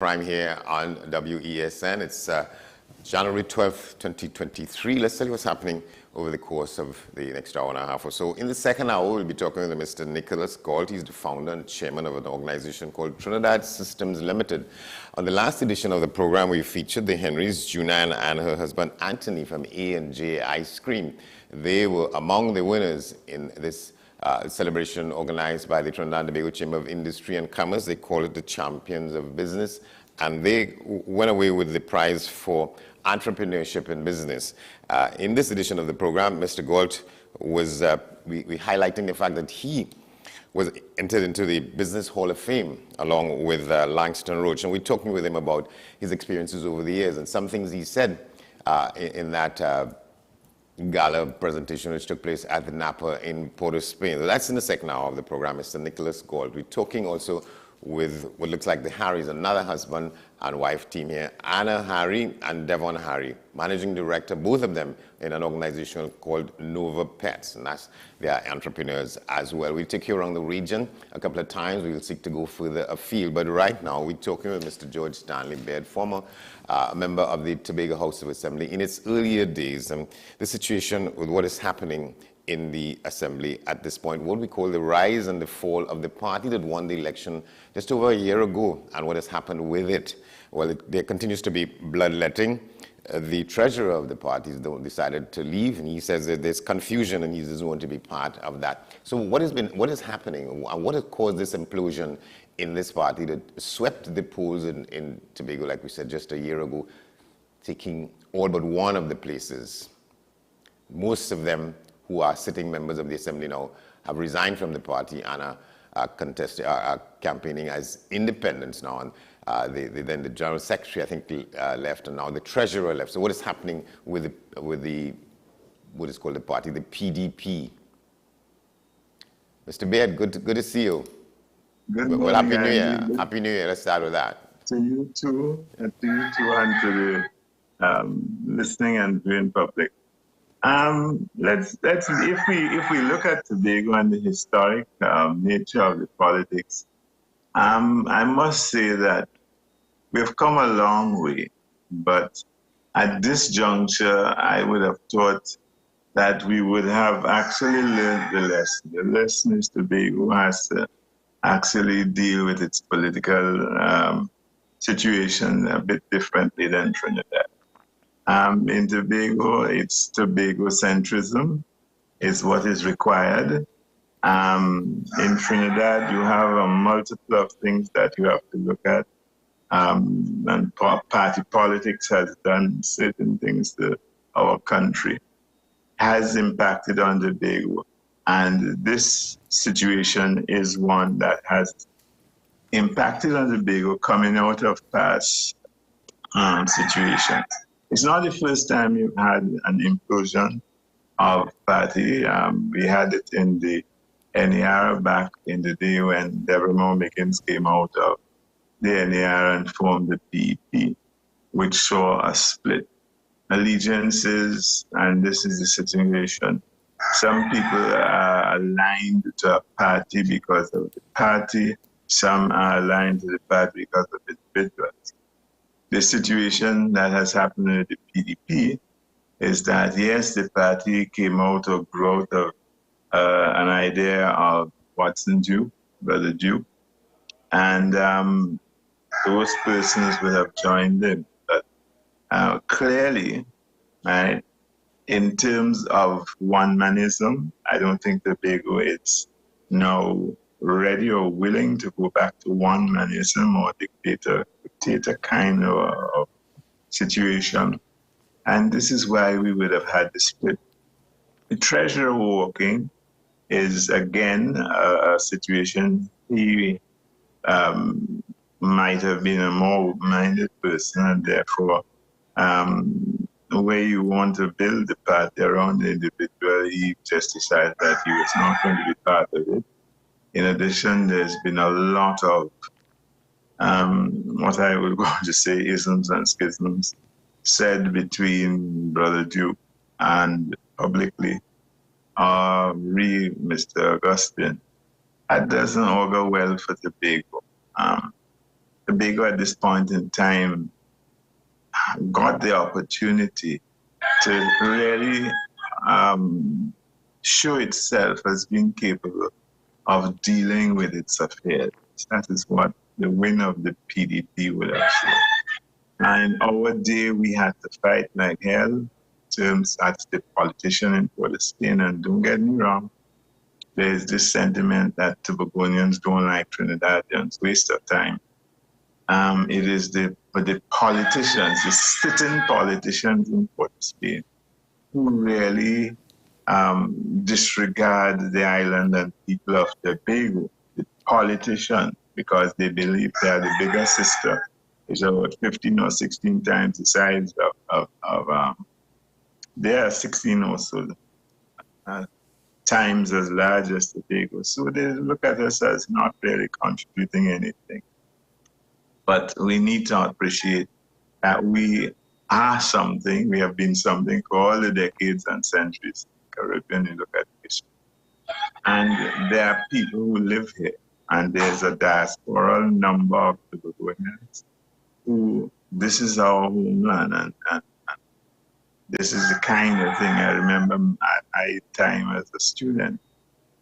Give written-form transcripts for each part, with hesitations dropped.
Prime here on WESN. It's January 12th, 2023. Let's tell you what's happening over the course of the next hour and a half or so. In the second hour, we'll be talking with Mr. Nicholas Galt. He's the founder and chairman of an organization called Trinidad Systems Limited. On the last edition of the program, we featured the Henrys, Juna and her husband Anthony from A&J Ice Cream. They were among the winners in this celebration organized by the Trinidad and Tobago Chamber of Industry and Commerce. They call it the Champions of Business, and they went away with the prize for entrepreneurship in business. In this edition of the program, Mr. Galt was we highlighting the fact that he was entered into the Business Hall of Fame along with Langston Roach, and we're talking with him about his experiences over the years and some things he said in that gala presentation which took place at the Napa in Port of Spain. That's in the second hour of the program, Mr. Nicholas Galt. We're talking also with what looks like the Harrys, another husband and wife team here, Anna Harry and Devon Harry, managing director, both of them in an organization called Nova Pets, and that's they are entrepreneurs as well. We'll take you around the region a couple of times. We'll seek to go further afield, but right now we're talking with Mr. George Stanley Baird, former member of the Tobago House of Assembly. In its earlier days, the situation with what is happening in the Assembly at this point, what we call the rise and the fall of the party that won the election just over a year ago, and what has happened with it. Well, there continues to be bloodletting. The treasurer of the party decided to leave, and he says that there's confusion and he doesn't want to be part of that. So what is happening, and what has caused this implosion in this party that swept the polls in Tobago, like we said just a year ago, taking all but one of the places? Most of them who are sitting members of the Assembly now have resigned from the party and are campaigning as independents now. And then the General Secretary, I think, left, and now the Treasurer left. So what is happening with what is called the party, the PDP? Mr. Baird, good to see you. Good morning. Well, Happy New Year. Happy New Year. Let's start with that. To you too, and to the listening and viewing public. Let's if we look at Tobago and the historic nature of the politics, I must say that we've come a long way, but at this juncture, I would have thought that we would have actually learned the lesson. The lesson is Tobago has to actually deal with its political situation a bit differently than Trinidad. In Tobago, it's Tobago centrism is what is required. In Trinidad, you have a multiple of things that you have to look at. And party politics has done certain things to our country, has impacted on Tobago. And this situation is one that has impacted on Tobago coming out of past situations. It's not the first time you've had an implosion of party. We had it in the NER back in the day when Deborah Mickens came out of the NER and formed the PEP, which saw a split. Allegiances, and this is the situation. Some people are aligned to a party because of the party. Some are aligned to the party because of individuals. The situation that has happened with the PDP is that, yes, the party came out of growth of an idea of Watson Duke, Brother Duke, and those persons would have joined in. But clearly, right, in terms of one-manism, I don't think Tobago is now ready or willing to go back to one-manism or dictator kind of situation. And this is why we would have had the split. The treasurer walking is, again, a situation he might have been a more open-minded person, and therefore the way you want to build the party around the individual, he just decided that he was not going to be part of it. In addition, there's been a lot of what I would go to say isms and schisms said between Brother Duke and publicly Mr. Augustine. That doesn't augur well for Tobago. Tobago at this point in time got the opportunity to really show itself as being capable of dealing with its affairs. That is what the win of the PDP would have shown. And our day, we had to fight like hell, terms as the politician in Port of Spain. And don't get me wrong, there's this sentiment that Tobagonians don't like Trinidadians, waste of time. It is the politicians, the sitting politicians in Port of Spain, who really disregard the island and people of Tobago, the politicians, because they believe they are the bigger sister. It's about 15 or 16 times the size of they are 16 or so times as large as Tobago. So they look at us as not really contributing anything. But we need to appreciate that we are something, we have been something for all the decades and centuries in the Caribbean, you look at history. And there are people who live here, and there's a diasporal number of Tobagonians who, this is our homeland, and this is the kind of thing I remember my time as a student.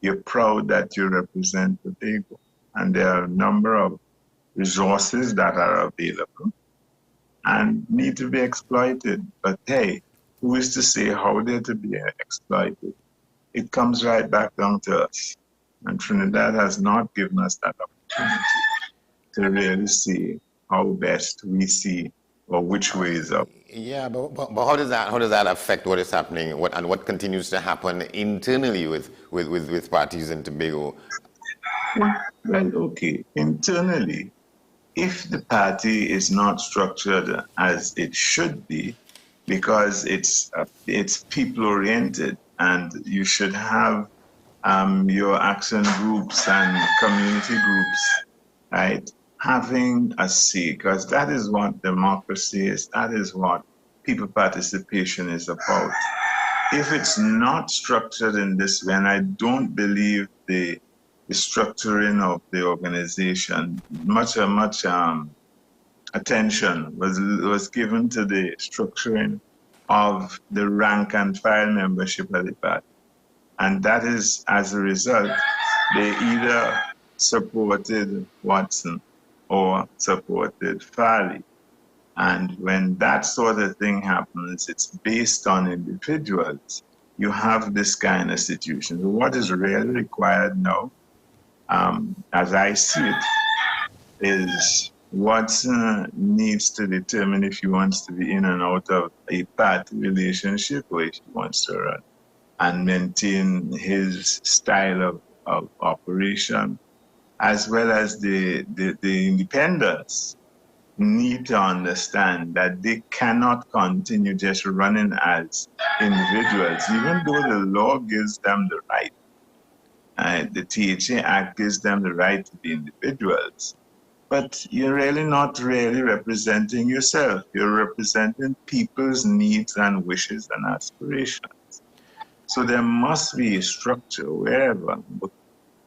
You're proud that you represent Tobago, and there are a number of resources that are available and need to be exploited. But hey, who is to say how they're to be exploited? It comes right back down to us. And Trinidad has not given us that opportunity to really see how best we see or which way is up. Yeah, but how does that affect what is happening and what continues to happen internally with parties in Tobago? Well, okay, internally, if the party is not structured as it should be, because it's people-oriented, and you should have your action groups and community groups, right, having a say, because that is what democracy is, that is what people participation is about. If it's not structured in this way, and I don't believe the structuring of the organization, much attention was given to the structuring of the rank and file membership of the party. And that is, as a result, they either supported Watson or supported Farley. And when that sort of thing happens, it's based on individuals. You have this kind of situation. What is really required now, as I see it, is Watson needs to determine if he wants to be in and out of a party relationship or if he wants to run and maintain his style of operation, as well as the independents need to understand that they cannot continue just running as individuals, even though the law gives them the right. The THA Act gives them the right to be individuals. But you're really not really representing yourself. You're representing people's needs and wishes and aspirations. So there must be a structure wherever.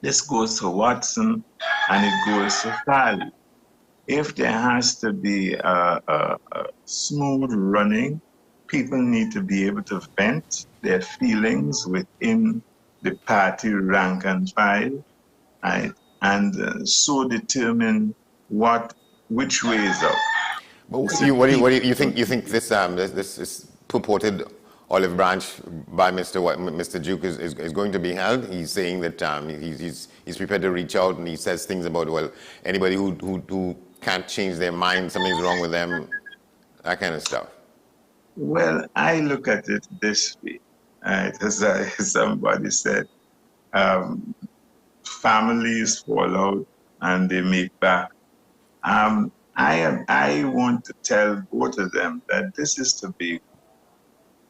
This goes to Watson and it goes to Farley. If there has to be a smooth running, people need to be able to vent their feelings within the party rank and file, right? And so determine which way is up. But what do you think? You think this purported olive branch by Mr. Duke is going to be held? He's saying that he's prepared to reach out, and he says things about, well, anybody who can't change their mind, something's wrong with them, that kind of stuff. Well, I look at it this way, as somebody said, families fall out and they make back. I want to tell both of them that this is Tobago,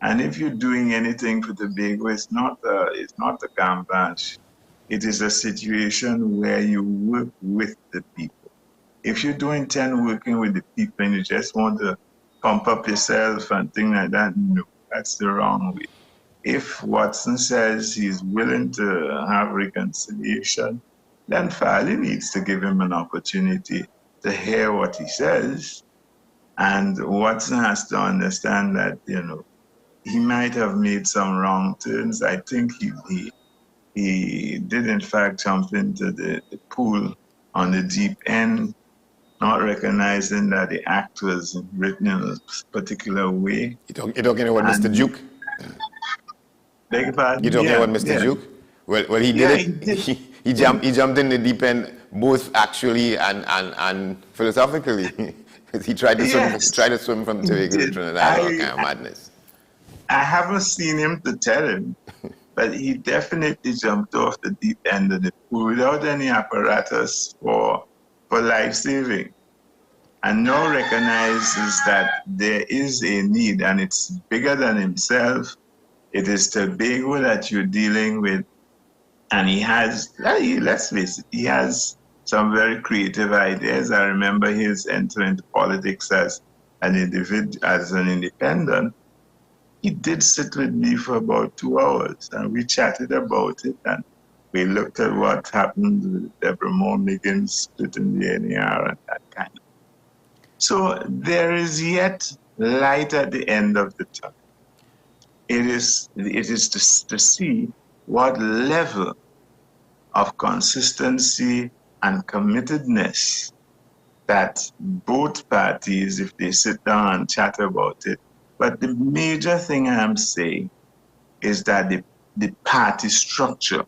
and if you're doing anything for Tobago, it's not a gambage. It is a situation where you work with the people. If you don't intend working with the people and you just want to pump up yourself and things like that, no, that's the wrong way. If Watson says he's willing to have reconciliation, then Farley needs to give him an opportunity to hear what he says. And Watson has to understand that, he might have made some wrong turns. I think he did in fact jump into the pool on the deep end, not recognizing that the act was written in a particular way. You're talking about Mr. Duke? Beg your pardon? You're talking about Mr. Duke? Well, he did it. He jumped in the deep end, both actually and philosophically. He tried to swim from Tobago to Trinidad, all kind of madness. I haven't seen him to tell him, but he definitely jumped off the deep end of the pool without any apparatus for life-saving. And now recognizes that there is a need, and it's bigger than himself. It is Tobago that you're dealing with. And he has, let's face it, he has some very creative ideas. I remember his entering into politics as an individual, as an independent. He did sit with me for about 2 hours, and we chatted about it, and we looked at what happened with Deborah Moore-Miggins splitting the NER and that kind of. So there is yet light at the end of the tunnel. It is to see what level of consistency and committedness that both parties, if they sit down and chat about it. But the major thing I am saying is that the party structure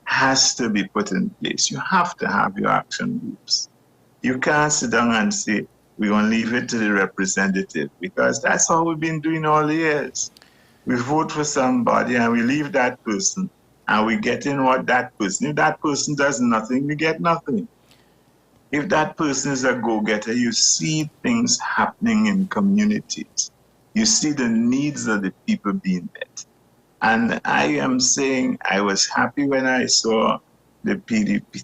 has to be put in place. You have to have your action groups. You can't sit down and say, we're going to leave it to the representative, because that's how we've been doing all the years. We vote for somebody and we leave that person and we get in what that person, if that person does nothing, we get nothing. If that person is a go-getter, you see things happening in communities. You see the needs of the people being met. And I am saying I was happy when I saw the PDP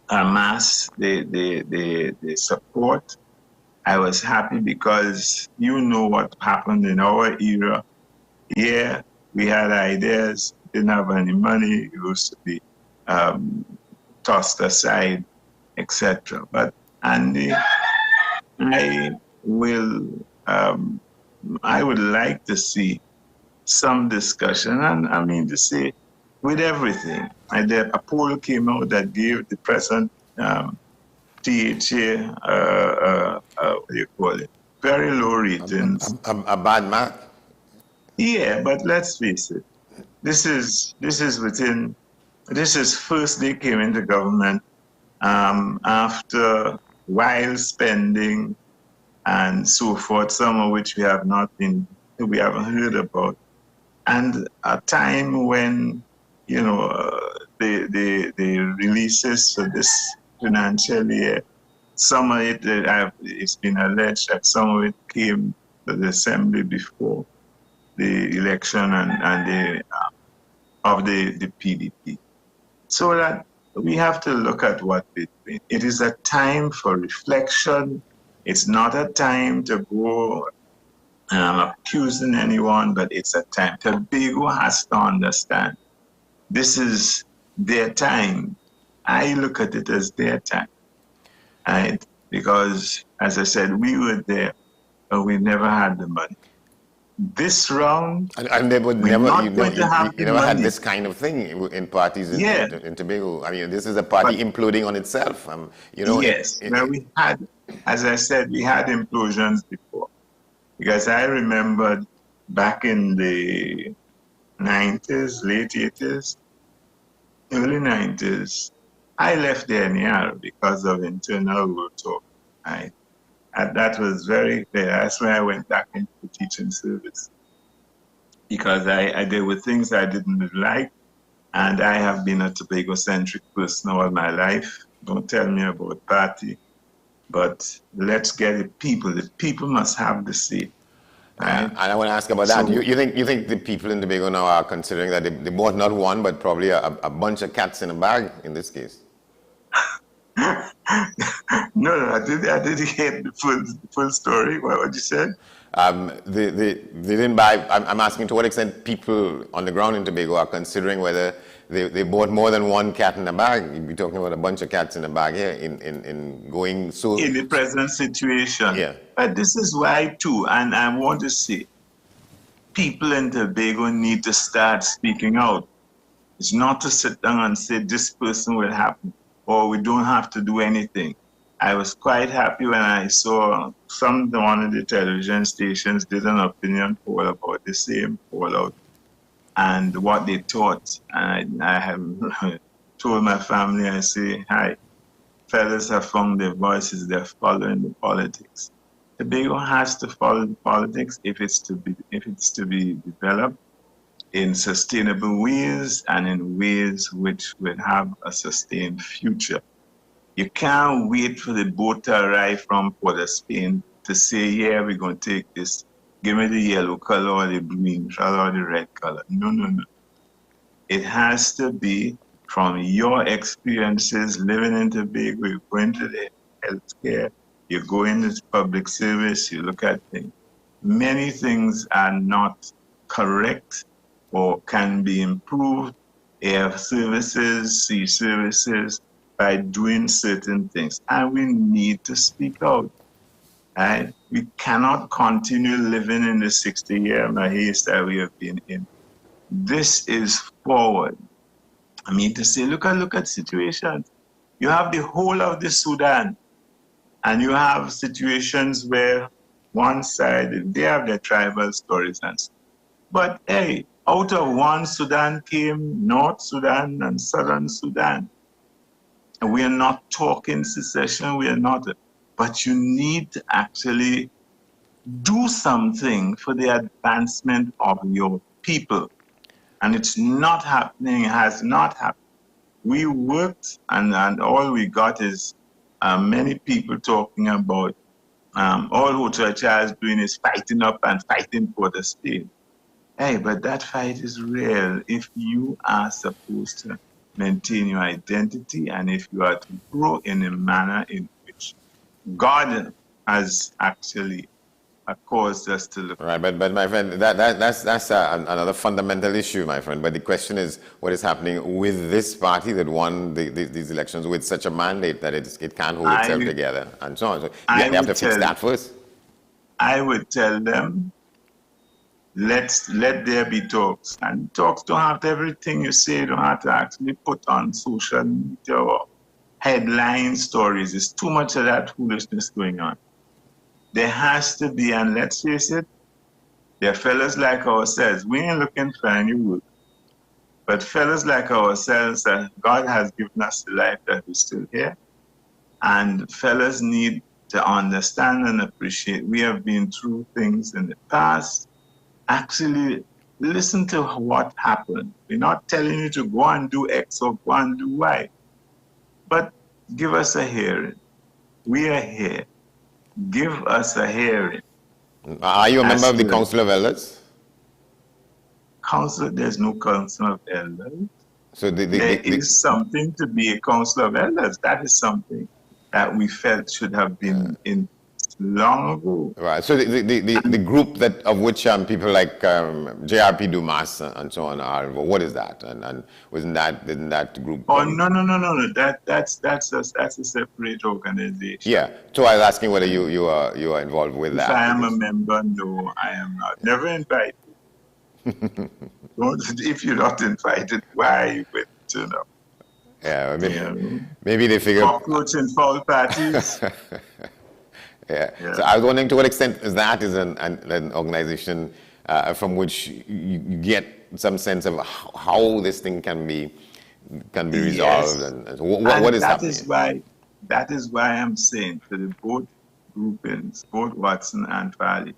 amass the support. I was happy because you know what happened in our era. Yeah, we had ideas, didn't have any money, it used to be tossed aside, etc. But Andy, I would like to see some discussion, and I mean to say, with everything. A poll came out that gave the present THA, what do you call it, very low ratings. A bad mark? Yeah, but let's face it. This is first they came into government after wild spending and so forth, some of which we haven't heard about, and a time when the releases for this financial year, some of it it's been alleged that some of it came to the assembly before the election and of the PDP. So that we have to look at what we're doing. It is a time for reflection. It's not a time to go accusing anyone, but it's a time. Tobago has to understand this is their time. I look at it as their time. Right? Because, as I said, we were there, but we never had the money. This round, and they would never had this kind of thing in parties in Tobago. I mean, this is a party imploding on itself. Yes, we had, as I said, we had implosions before. Because I remembered back in the 90s, late 80s, early 90s, I left the NER because of internal road talk. And that was very clear. That's when I went back into the teaching service. Because there were things I didn't like, and I have been a Tobago-centric person all my life. Don't tell me about party, but let's get the people. The people must have the say. Right? And I want to ask about that. You think the people in Tobago now are considering that they bought not one, but probably a bunch of cats in a bag in this case? No, I didn't hear the full story. What you said? They didn't buy. I'm asking to what extent people on the ground in Tobago are considering whether they bought more than one cat in a bag. You'd be talking about a bunch of cats in a bag here in going so... In the present situation. Yeah. But this is why too, and I want to say, people in Tobago need to start speaking out. It's not to sit down and say this person will happen or we don't have to do anything. I was quite happy when I saw one of the television stations did an opinion poll about the same fallout and what they thought. And I have told my family, I say, hi, fellas have found their voices, they're following the politics. Tobago has to follow the politics if it's to be developed in sustainable ways and in ways which will have a sustained future. You can't wait for the boat to arrive from Port of Spain to say, yeah, we're going to take this. Give me the yellow color or the green color or the red color. No, no, no. It has to be from your experiences living in Tobago. You go into the healthcare, you go into public service, you look at things. Many things are not correct or can be improved, air services, sea services, by doing certain things. And we need to speak out. Right? We cannot continue living in the 60-year maze that we have been in. This is forward. I mean to say, look at situations. You have the whole of the Sudan, and you have situations where one side, they have their tribal stories and stuff. But hey, out of one Sudan came North Sudan and Southern Sudan. And we are not talking secession, we are not, but you need to actually do something for the advancement of your people. And it's not happening, it has not happened. We worked and all we got is many people talking about all what Churchill is doing is fighting up and fighting for the state. Hey, but that fight is real if you are supposed to maintain your identity and if you are to grow in a manner in which God has actually caused us to look. Right, but my friend, that's another fundamental issue, my friend. But the question is, what is happening with this party that won these elections with such a mandate that it can't hold itself together and so on. So they have to fix that first. I would tell them, let there be talks. And talks don't have to, everything you say, you don't have to actually put on social media or headline stories. There's too much of that foolishness going on. There has to be, and let's face it, there are fellas like ourselves. We ain't looking for any work. But fellas like ourselves, God has given us the life that we're still here. And fellas need to understand and appreciate we have been through things in the past. Actually, listen to what happened. We're not telling you to go and do X or go and do Y. But give us a hearing. We are here. Give us a hearing. Are you a member of the Council of Elders? There's no Council of Elders. So there is something to be a Council of Elders. That is something that we felt should have been in long ago. Right. So the group that of which people like JRP Dumas and so on are, what is that? And didn't that group? Oh no. That's a separate organization. Yeah. So I was asking whether you are involved with that. If I am a member, no, I am not. Never invited. If you're not invited, why are you going to know? Yeah. Maybe they figure. Cockroach and foul parties. Yeah. So I was wondering to what extent that is an organization from which you get some sense of how this thing can be resolved, yes. and what is happening. That is why I'm saying to the both groupings, both Watson and Farley,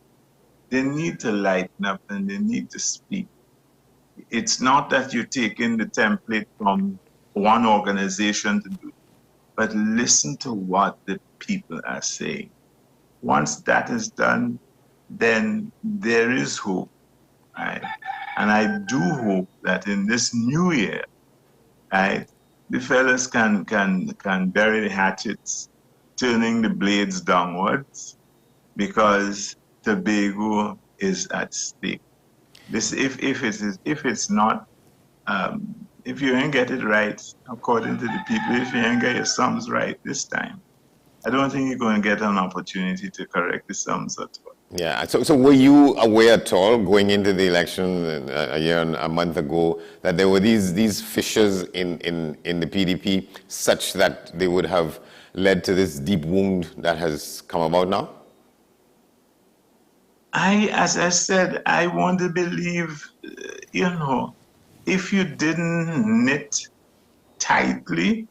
they need to lighten up and they need to speak. It's not that you're taking the template from one organization to do, but listen to what the people are saying. Once that is done, then there is hope. Right? And I do hope that in this new year, right, the fellas can bury the hatchets, turning the blades downwards, because Tobago is at stake. This, if it's not if you ain't get it right, according to the people, if you ain't get your sums right this time, I don't think you're going to get an opportunity to correct the sums at all. Yeah. So were you aware at all going into the election a month ago that there were these fissures in the PDP such that they would have led to this deep wound that has come about now? As I said, I want to believe, if you didn't knit tightly,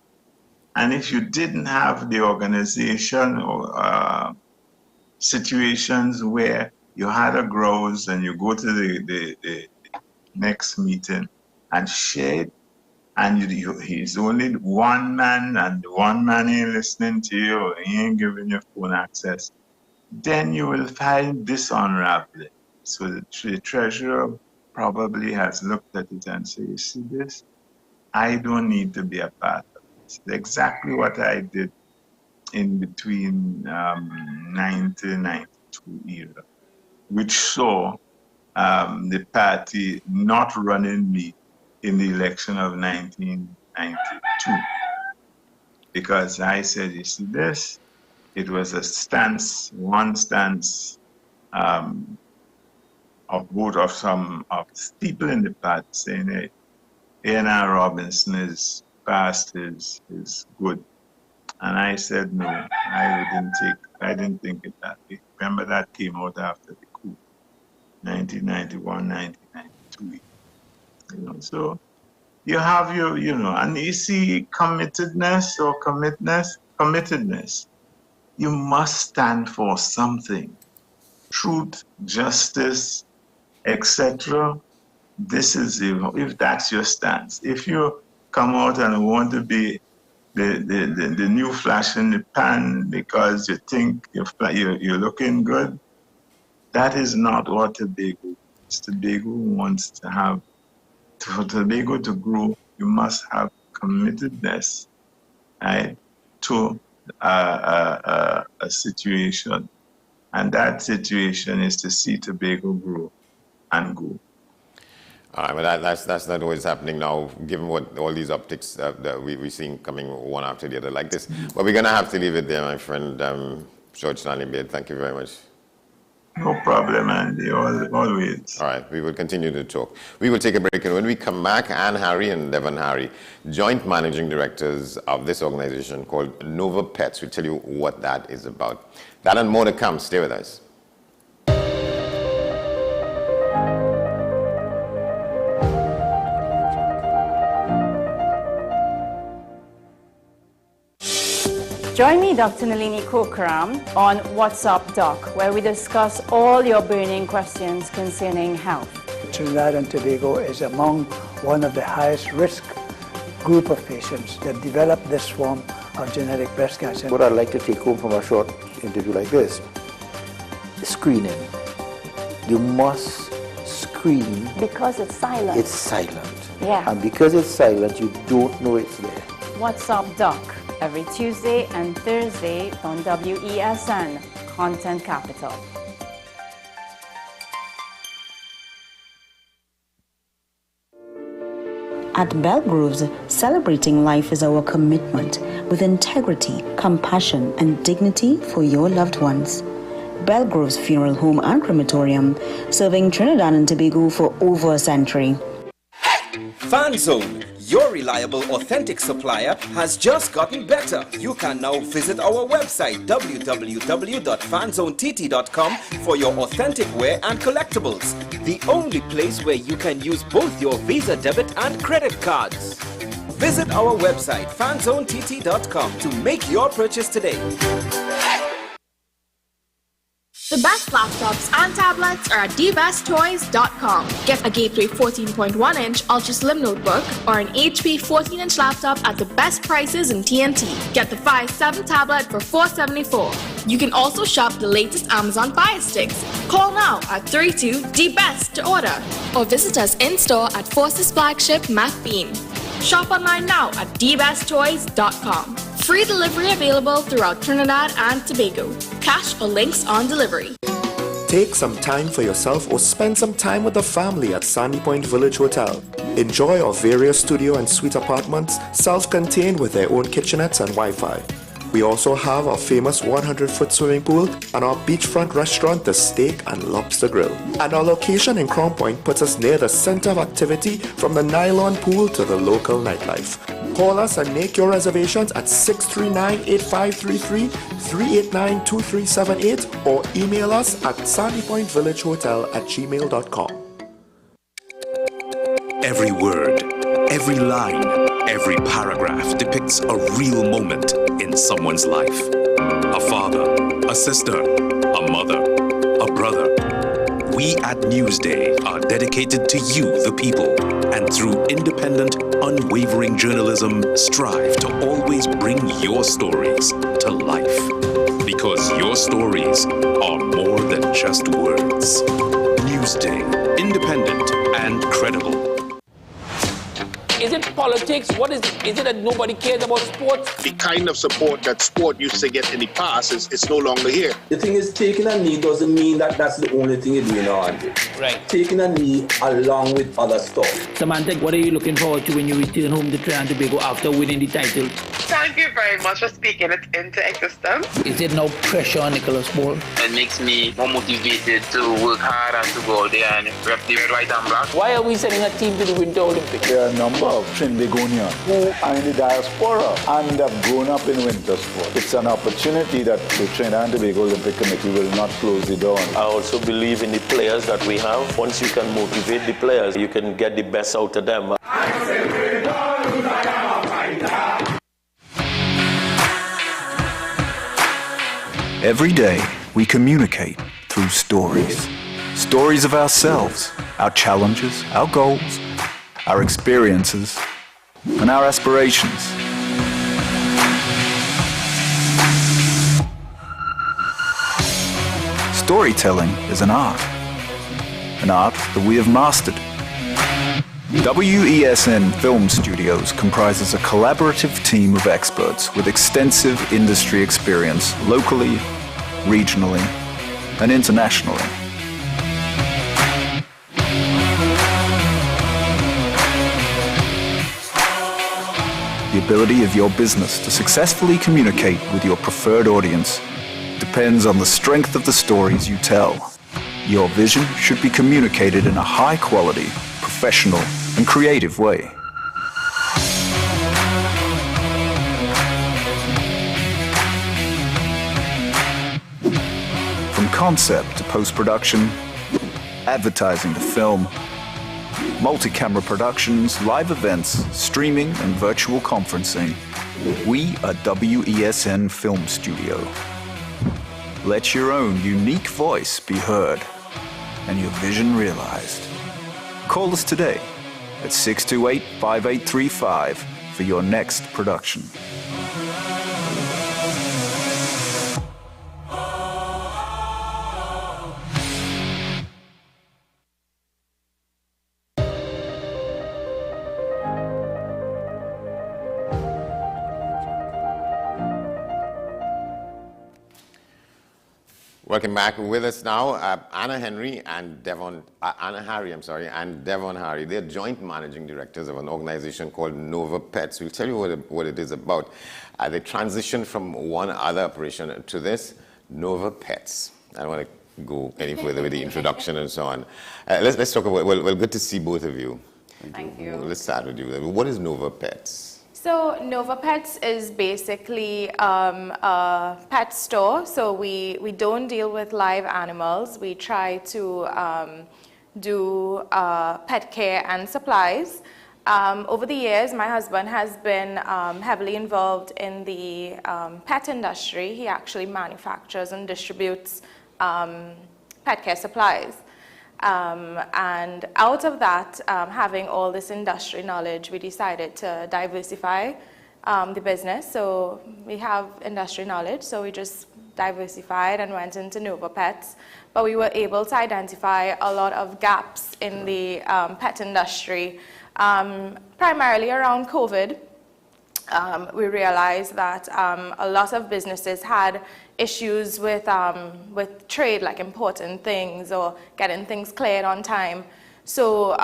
and if you didn't have the organization or situations where you had a grows and you go to the next meeting and share it, and he's only one man and the one man ain't listening to you or he ain't giving you phone access, then you will find this unraveling. So the treasurer probably has looked at it and said, you see this? I don't need to be a part of this. Exactly what I did in between 1992 era, which saw the party not running me in the election of 1992. Because I said, you see this? It was a stance, one stance of both of some of people in the party saying, hey, A&R Robinson is past is good. And I said, no, I didn't think it that way. Remember that came out after the coup, 1991, 1992. So you have your, and you see committedness. You must stand for something. Truth, justice, etc. This is, if that's your stance. If you come out and want to be the new flash in the pan because you think you're looking good, that is not what Tobago wants. Tobago wants to have, for Tobago to grow, you must have committedness, right, to a situation. And that situation is to see Tobago grow and go. All right, but that's not always happening now, given what all these optics that we're seeing coming one after the other like this. But we're going to have to leave it there, my friend. George Stanley Beard, thank you very much. No problem, Andy, always. All right, we will continue to talk. We will take a break, and when we come back, Anne Harry and Devon Harry, joint managing directors of this organization called Nova Pets, will tell you what that is about. That and more to come. Stay with us. Join me, Dr. Nalini Kokram, on What's Up Doc, where we discuss all your burning questions concerning health. Trinidad and Tobago is among one of the highest risk group of patients that develop this form of genetic breast cancer. What I'd like to take home from a short interview like this, screening. You must screen. Because it's silent. It's silent. Yeah. And because it's silent, you don't know it's there. What's Up Doc, every Tuesday and Thursday on WESN, Content Capital. At Belgroves, celebrating life is our commitment with integrity, compassion, and dignity for your loved ones. Belgroves Funeral Home and Crematorium, serving Trinidad and Tobago for over a century. FanZone, your reliable, authentic supplier, has just gotten better. You can now visit our website www.fanzonett.com for your authentic wear and collectibles. The only place where you can use both your Visa debit and credit cards. Visit our website fanzonett.com to make your purchase today. The best laptops and tablets are at dbesttoys.com. Get a Gateway 14.1-inch Ultra Slim notebook or an HP 14-inch laptop at the best prices in TNT. Get the Fire 7 tablet for $474. You can also shop the latest Amazon Fire Sticks. Call now at 32-DBEST to order or visit us in-store at Forces flagship MacBean. Shop online now at dbesttoys.com. Free delivery available throughout Trinidad and Tobago. Cash or links on delivery. Take some time for yourself or spend some time with the family at Sandy Point Village Hotel. Enjoy our various studio and suite apartments, self-contained with their own kitchenettes and Wi-Fi. We also have our famous 100-foot swimming pool and our beachfront restaurant, The Steak and Lobster Grill. And our location in Crown Point puts us near the center of activity from the nylon pool to the local nightlife. Call us and make your reservations at 639-8533, 389-2378 or email us at sandypointvillagehotel@gmail.com. Every word, every line, every paragraph depicts a real moment in someone's life. A father, a sister, a mother, a brother. We at Newsday are dedicated to you, the people, and through independent, unwavering journalism, strive to always bring your stories to life. Because your stories are more than just words. Newsday, independent and credible. Is it politics? What is it? Is it that nobody cares about sports? The kind of support that sport used to get in the past is no longer here. The thing is, taking a knee doesn't mean that that's the only thing you're doing on. Right. Taking a knee along with other stuff. Samantha, what are you looking forward to when you return home to Trinidad and Tobago after winning the title? Thank you very much for speaking it into existence. Is there no pressure on Nicholas Ball? It makes me more motivated to work hard and to go out there and rep the red, white and black. Why are we sending a team to the Winter Olympics? There are a number of Trinbagonians who are in the diaspora and have grown up in winter sport. It's an opportunity that the Trinidad and Tobago Olympic Committee will not close the door on. I also believe in the players that we have. Once you can motivate the players, you can get the best out of them. Every day, we communicate through stories. Stories of ourselves, our challenges, our goals, our experiences, and our aspirations. Storytelling is an art that we have mastered. WESN Film Studios comprises a collaborative team of experts with extensive industry experience locally, regionally, and internationally. The ability of your business to successfully communicate with your preferred audience depends on the strength of the stories you tell. Your vision should be communicated in a high-quality, professional, and creative way. From concept to post-production, advertising to film, multi-camera productions, live events, streaming, and virtual conferencing, we are WESN Film Studio. Let your own unique voice be heard and your vision realized. Call us today at 628-5835 for your next production. Welcome back. With us now, Anna Harry, and Devon Harry. They're joint managing directors of an organization called Nova Pets. We'll tell you what it is about. They transitioned from one other operation to this, Nova Pets. I don't want to go any further with the introduction and so on. Let's talk about, well, good to see both of you. Thank you. Let's start with you. What is Nova Pets? So Nova Pets is basically a pet store. So we don't deal with live animals. We try to do pet care and supplies. Over the years, my husband has been heavily involved in the pet industry. He actually manufactures and distributes pet care supplies. And out of that, having all this industry knowledge, we decided to diversify the business. So we have industry knowledge, so we just diversified and went into Nova Pets. But we were able to identify a lot of gaps in the pet industry, primarily around COVID. We realized that a lot of businesses had issues with trade, like important things or getting things cleared on time. So,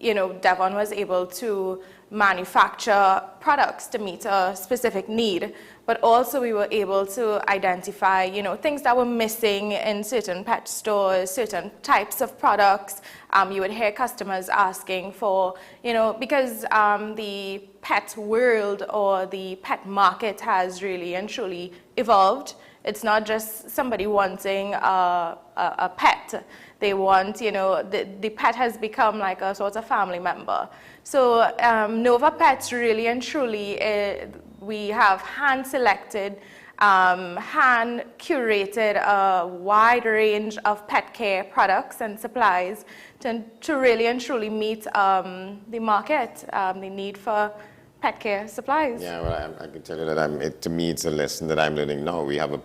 you know, Devon was able to manufacture products to meet a specific need, but also we were able to identify, you know, things that were missing in certain pet stores, certain types of products. You would hear customers asking for, you know, because the pet world or the pet market has really and truly evolved. It's not just somebody wanting a pet. They want, you know, the pet has become like a sort of family member. So Nova Pets really and truly, we have hand-selected, hand-curated a wide range of pet care products and supplies to really and truly meet the market, the need for pet care supplies. Yeah, well, I can tell you that to me, it's a lesson that I'm learning now. We have a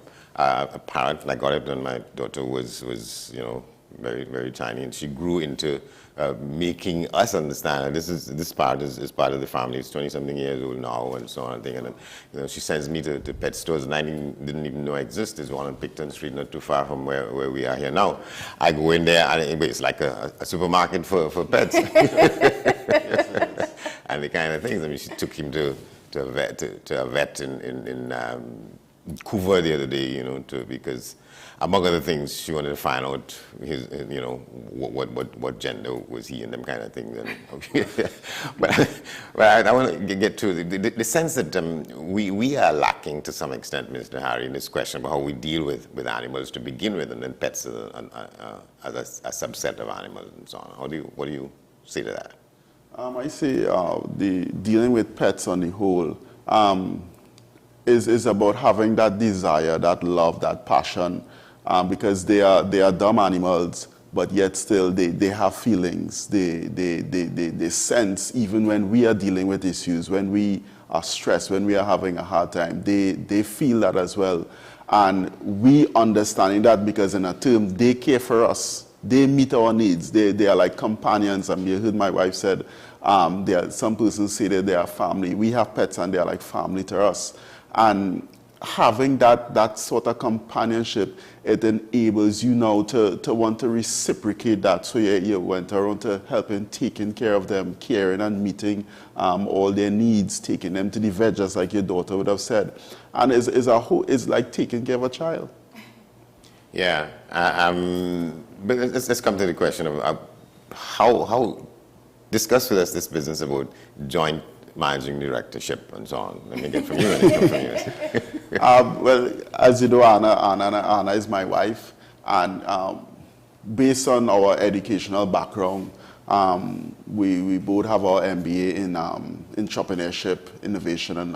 parrot, and I got it when my daughter was you know, very, very tiny, and she grew into making us understand that this parrot is part of the family. It's 20-something years old now, and so on. And you know, she sends me to pet stores, and I didn't even know existed. There's one on Picton Street, not too far from where we are here now. I go in there, and it's like a supermarket for pets. And the kind of things. I mean, she took him to a vet in Couva the other day, you know, because among other things, she wanted to find out his, you know, what gender was he and them kind of things. And, okay. but I want to get to the sense that we are lacking to some extent, Mr. Harry, in this question about how we deal with animals to begin with, and then pets as a subset of animals and so on. What do you say to that? I say the dealing with pets on the whole is about having that desire, that love, that passion, because they are dumb animals, but yet still they have feelings. They sense, even when we are dealing with issues, when we are stressed, when we are having a hard time, they feel that as well. And we understanding that, because in a term, they care for us. They meet our needs. They are like companions. I mean, you heard my wife said, some persons say that they are family. We have pets and they are like family to us. And having that sort of companionship, it enables you now to want to reciprocate that. So you went around to helping, taking care of them, caring and meeting all their needs, taking them to the vet, just like your daughter would have said. And it's like taking care of a child. Yeah, but let's come to the question of how discuss with us this business about joint managing directorship and so on. Let me get from you and then come from you. Well, as you know, Anna is my wife, and based on our educational background, we both have our MBA in entrepreneurship, innovation, and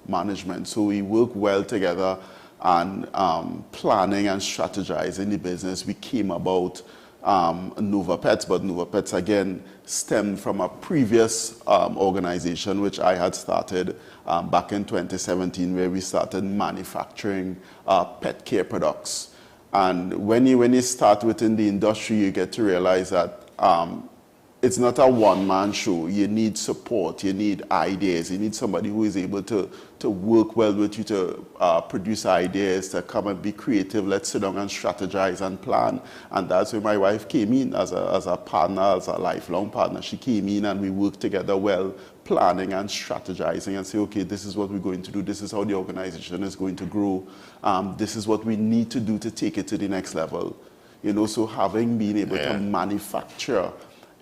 management. So we work well together on planning and strategizing the business. We came about Nova Pets, but Nova Pets again stemmed from a previous organization which I had started back in 2017, where we started manufacturing pet care products. And when you start within the industry, you get to realize that it's not a one-man show. You need support, you need ideas, you need somebody who is able to work well with you to produce ideas, to come and be creative. Let's sit down and strategize and plan. And that's where my wife came in as a partner, as a lifelong partner. She came in and we worked together well, planning and strategizing and say, okay, this is what we're going to do. This is how the organization is going to grow. This is what we need to do to take it to the next level. You know, so having been able to manufacture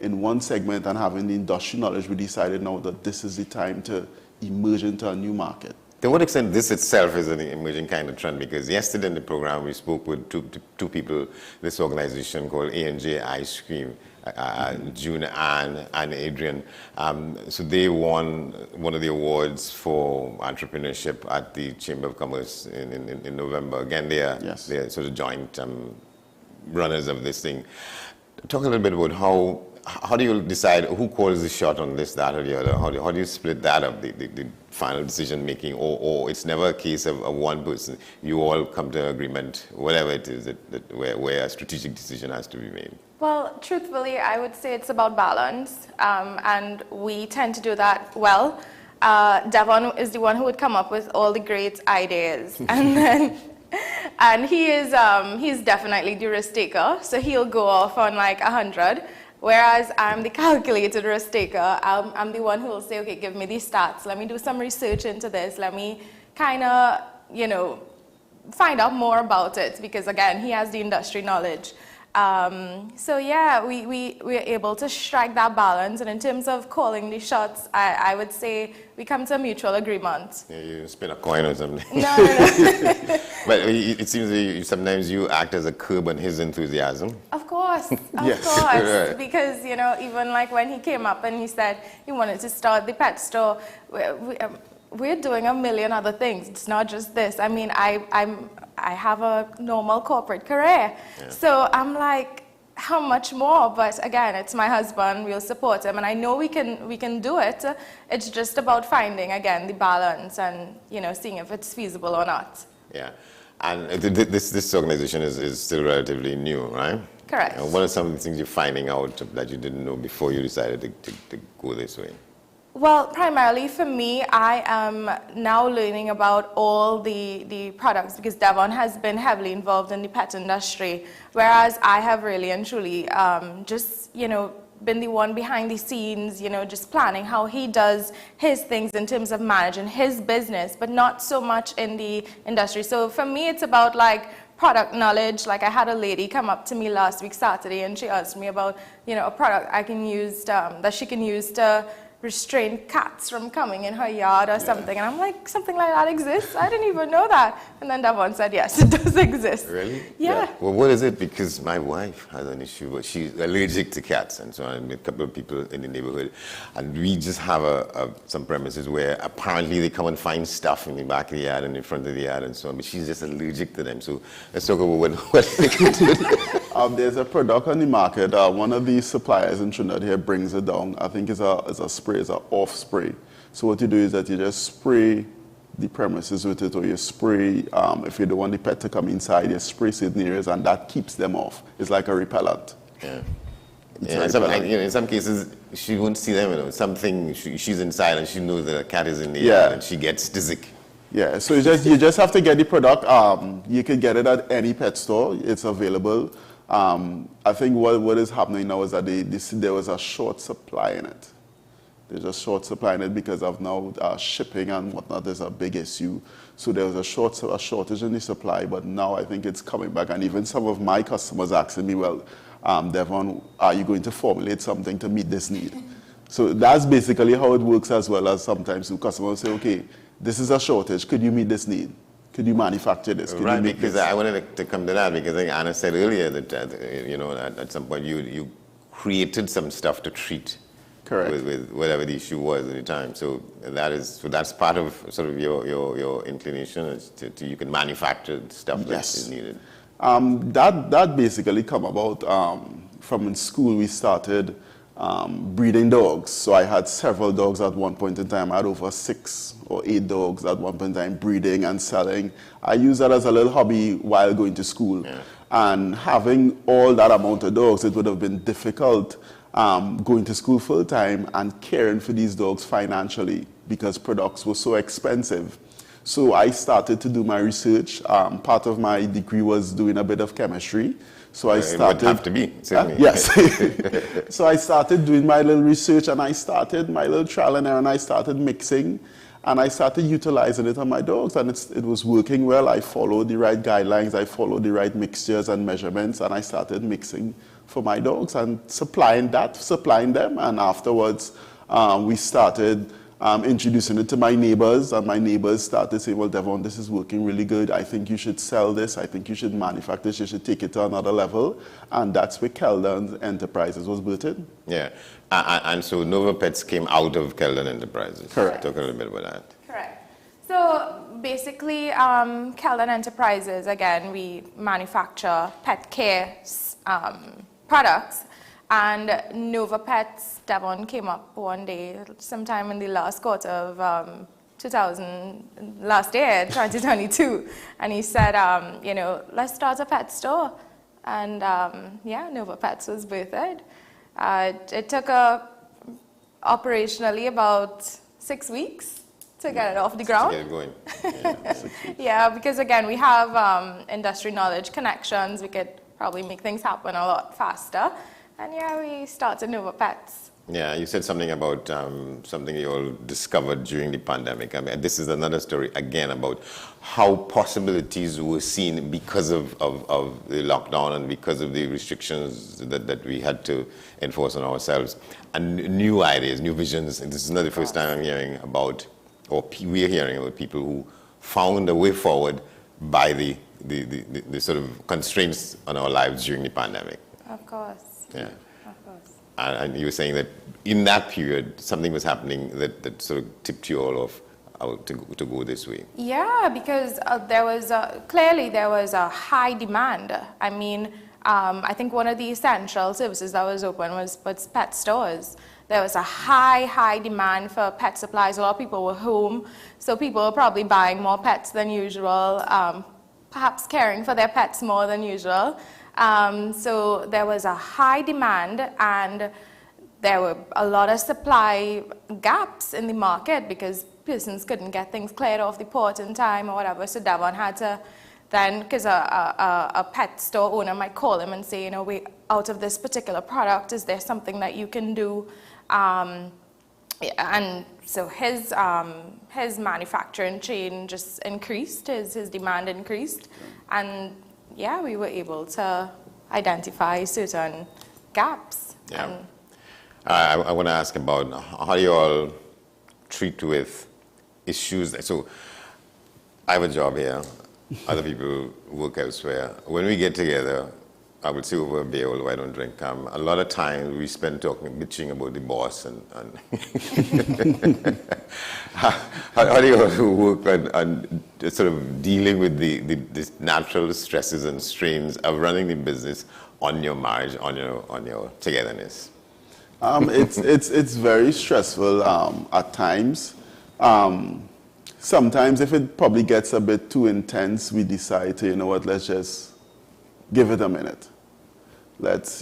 in one segment and having the industry knowledge, we decided now that this is the time to emerge into a new market. To what extent this itself is an emerging kind of trend? Because yesterday in the program we spoke with two people, this organization called A&J Ice Cream, June and Adrian. So they won one of the awards for entrepreneurship at the Chamber of Commerce in November. Again, they are sort of joint runners of this thing. Talk a little bit about how do you decide who calls the shot on this, that, or the other? How do you split that up, the final decision making, or it's never a case of one person? You all come to an agreement, whatever it is, where a strategic decision has to be made. Well, truthfully, I would say it's about balance, and we tend to do that well. Devon is the one who would come up with all the great ideas, and he is he's definitely the risk taker, so he'll go off on like 100. Whereas I'm the calculated risk taker. I'm the one who will say, okay, give me these stats. Let me do some research into this. Let me kind of, find out more about it, because again, he has the industry knowledge. So yeah, we're able to strike that balance, and in terms of calling the shots, I would say we come to a mutual agreement. Yeah, you spin a coin or something. No. But it seems that sometimes you act as a curb on his enthusiasm. Of course, Yes. course, Right. because even like when he came up and he said he wanted to start the pet store, we're doing a million other things. It's not just this. I mean, I have a normal corporate career. Yeah. So I'm like, how much more? But again, it's my husband, we'll support him, and I know we can do it. It's just about finding, again, the balance and, seeing if it's feasible or not. Yeah. And this organization is still relatively new, right? Correct. What are some of the things you're finding out that you didn't know before you decided to go this way? Well, primarily for me, I am now learning about all the products, because Devon has been heavily involved in the pet industry, whereas I have really and truly just, been the one behind the scenes, just planning how he does his things in terms of managing his business, but not so much in the industry. So for me, it's about like product knowledge. Like I had a lady come up to me last week, Saturday, and she asked me about, a product I can use, that she can use to restrain cats from coming in her yard or something. And I'm like, something like that exists? I didn't even know that. And then Devon said, yes, it does exist. Really? Yeah. Well, what is it? Because my wife has an issue, but she's allergic to cats and so on. And a couple of people in the neighborhood. And we just have some premises where apparently they come and find stuff in the back of the yard and in front of the yard and so on. But she's just allergic to them. So let's talk about what they can do. There's a product on the market. One of the suppliers in Trinidad here brings it down. I think it's a spray, it's an off spray. So what you do is that you just spray the premises with it, or you spray, if you don't want the pet to come inside, you spray certain areas, and that keeps them off. It's like a repellent. Yeah. In some cases, she won't see them. Something, she's inside and she knows that a cat is in the yard and she gets dizzy. Yeah, so you just have to get the product. You can get it at any pet store. It's available. I think what is happening now is that there was a short supply in it. There's a short supply in it because of now shipping and whatnot is a big issue. So there was a shortage in the supply, but now I think it's coming back. And even some of my customers asking me, well, Devon, are you going to formulate something to meet this need? So that's basically how it works, as well as sometimes the customers say, okay, this is a shortage. Could you meet this need? Could you manufacture this? Could you make because this? I wanted to come to that because I think Anna said earlier that, at some point you created some stuff to treat. Correct. With whatever the issue was at the time. So that's part of sort of your inclination is to you can manufacture stuff that is needed. That basically come about from in school. We started breeding dogs. So I had several dogs at one point in time. I had over 6 or 8 dogs at one point in time, breeding and selling. I used that as a little hobby while going to school. Yeah. And having all that amount of dogs, it would have been difficult going to school full time and caring for these dogs financially because products were so expensive. So I started to do my research. Part of my degree was doing a bit of chemistry. So I started. It would have to be, certainly. Yes. So I started doing my little research and I started my little trial and error and I started mixing and I started utilizing it on my dogs and it was working well. I followed the right guidelines, I followed the right mixtures and measurements and I started mixing for my dogs and supplying them. And afterwards, we started introducing it to my neighbors, and my neighbors started saying, well, Devon, this is working really good. I think you should sell this. I think you should manufacture this. You should take it to another level. And that's where Keldon Enterprises was built in. Yeah. And so Nova Pets came out of Keldon Enterprises. Correct. Talk a little bit about that. Correct. So basically, Keldon Enterprises, again, we manufacture pet care products. And Nova Pets, Devon came up one day, sometime in the last quarter of last year, 2022, and he said, let's start a pet store. And Nova Pets was birthed. It took operationally about 6 weeks to get it off the ground. To get it going. Yeah, yeah, because again, we have industry knowledge connections. We could probably make things happen a lot faster. And yeah, we started Nova Pets. Yeah, you said something about something you all discovered during the pandemic. I mean, this is another story again about how possibilities were seen because of the lockdown and because of the restrictions that we had to enforce on ourselves, and new ideas, new visions. And this is not the first time I'm hearing about, or we're hearing about people who found a way forward by the sort of constraints on our lives during the pandemic. Of course. Yeah. Of course. And you were saying that in that period, something was happening that sort of tipped you all off to go this way. Yeah, because clearly there was a high demand. I mean, I think one of the essential services that was open was pet stores. There was a high demand for pet supplies. A lot of people were home, so people were probably buying more pets than usual, perhaps caring for their pets more than usual. So there was a high demand, and there were a lot of supply gaps in the market because persons couldn't get things cleared off the port in time or whatever. So Devon had to then, because a pet store owner might call him and say, you know, we're out of this particular product. Is there something that you can do? And so his manufacturing chain just increased, his demand increased, and yeah, we were able to identify certain gaps. Yeah. I want to ask about how you all treat with issues. So I have a job here, other people work elsewhere. When we get together, I would say over a beer, although I don't drink, a lot of time we spend bitching about the boss and how do you all work on sort of dealing with the natural stresses and strains of running the business on your marriage, on your togetherness? It's very stressful at times. Sometimes if it probably gets a bit too intense, we decide to, you know what, let's just give it a minute.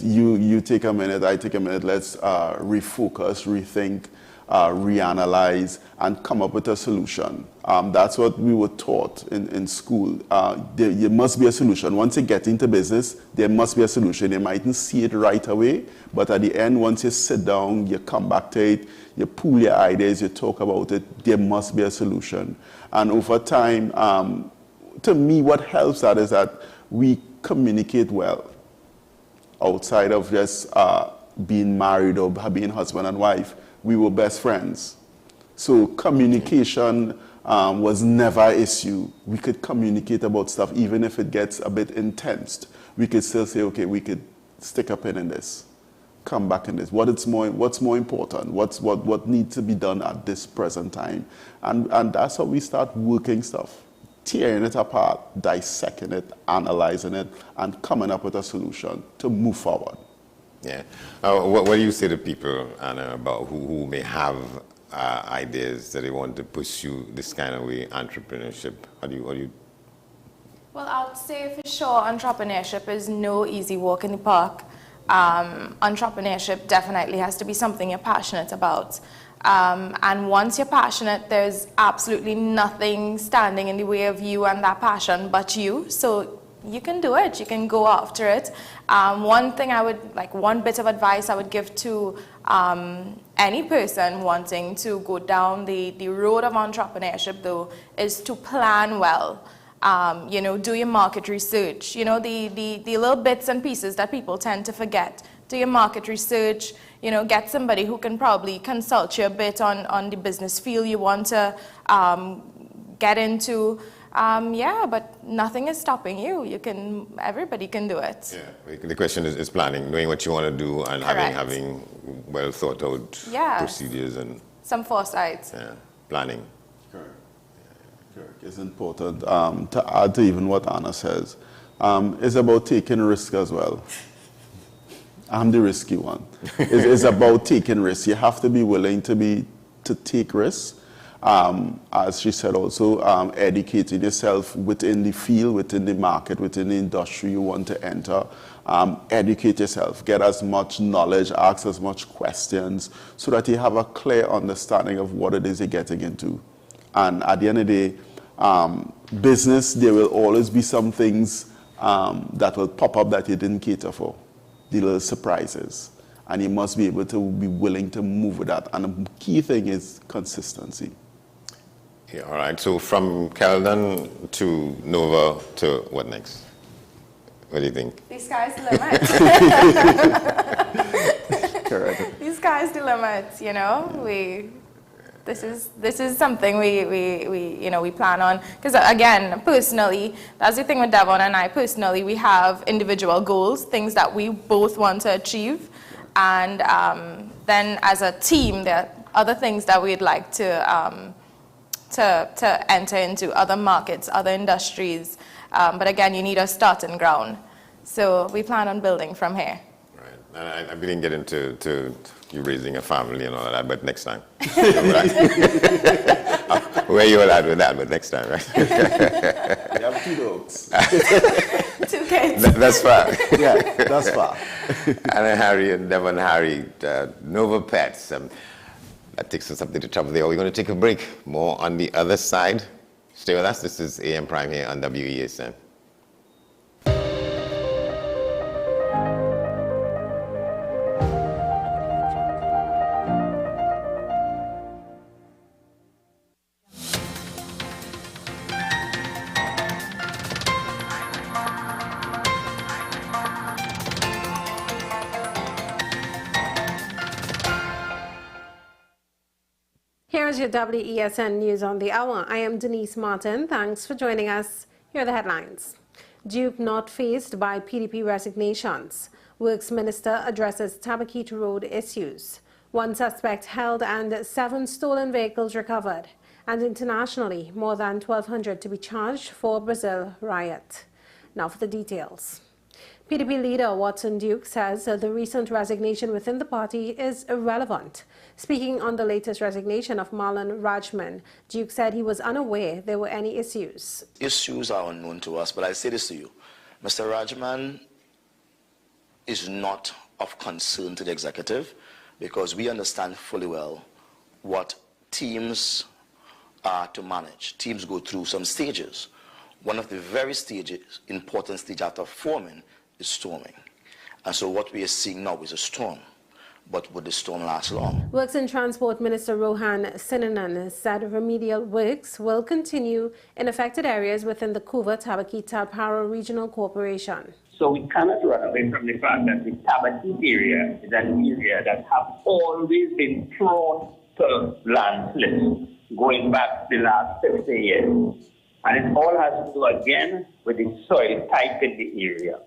You take a minute, I take a minute, let's refocus, rethink, reanalyze, and come up with a solution. That's what we were taught in school. There must be a solution. Once you get into business, there must be a solution. You mightn't see it right away, but at the end, once you sit down, you come back to it, you pool your ideas, you talk about it, there must be a solution. And over time, to me, what helps that is that we communicate well outside of just being married or being husband and wife. We were best friends. So communication was never an issue. We could communicate about stuff even if it gets a bit intense. We could still say, okay, we could stick a pin in this, come back in this. What's more important? What needs to be done at this present time? And that's how we start working stuff, tearing it apart, dissecting it, analyzing it, and coming up with a solution to move forward. Yeah. What do you say to people, Anna, about who may have ideas that they want to pursue this kind of way, entrepreneurship? How do you? Well, I would say for sure entrepreneurship is no easy walk in the park. Entrepreneurship definitely has to be something you're passionate about. And once you're passionate, there's absolutely nothing standing in the way of you and that passion but you. So you can do it. You can go after it. One bit of advice I would give to any person wanting to go down the road of entrepreneurship, though, is to plan well. Do your market research. The little bits and pieces that people tend to forget. Do your market research. Get somebody who can probably consult you a bit on the business field you want to get into. But nothing is stopping you. Everybody can do it. Yeah. The question is planning, knowing what you want to do, and having well thought out procedures and some foresight. Yeah, planning. Correct. It's important. To add to even what Anna says, it's about taking risk as well. I'm the risky one. It's about taking risks. You have to be willing to take risks. As she said also, educating yourself within the field, within the market, within the industry you want to enter. Educate yourself, get as much knowledge, ask as much questions so that you have a clear understanding of what it is you're getting into. And at the end of the day, business, there will always be some things that will pop up that you didn't cater for. the little surprises. And you must be able to be willing to move with that. And the key thing is consistency. Yeah, all right. So from Caledon to Nova to what next? What do you think? The sky's the limit. Correct. The sky's the limit, you know. This is something we plan on, because again, personally, that's the thing with Devon and I. Personally, we have individual goals, things that we both want to achieve, and then as a team, there are other things that we'd like to enter into, other markets, other industries. But again, you need a starting ground, so we plan on building from here. I didn't get into you raising a family and all of that, but next time. Where you all at with that, but next time, right? You have 2 dogs. 2 kids. That's far. Yeah, that's far. Anna Harry and Devon Harry, Nova Pets. That takes us up to the top of the hour. We're going to take a break. More on the other side. Stay with us. This is AM Prime here on WESN. Here's your WESN News on the Hour. I am Denise Martin. Thanks for joining us. Here are the headlines. Duke not faced by PDP resignations. Works Minister addresses Tabaquite Road issues. 1 suspect held and 7 stolen vehicles recovered. And internationally, more than 1,200 to be charged for Brazil riot. Now for the details. PDP leader Watson Duke says the recent resignation within the party is irrelevant. Speaking on the latest resignation of Marlon Rajman, Duke said he was unaware there were any issues. Issues are unknown to us, but I say this to you. Mr. Rajman is not of concern to the executive because we understand fully well what teams are to manage. Teams go through some stages. One of the very important stage after forming is storming. And so what we are seeing now is a storm. But would the storm last long? Works and Transport Minister Rohan Sinanan said remedial works will continue in affected areas within the Kuva Tabaquite Talparo Regional Corporation. So we cannot run away from the fact that the Tabaquite area is an area that have always been prone to landslips going back the last 50 years. And it all has to do again with the soil type in the area.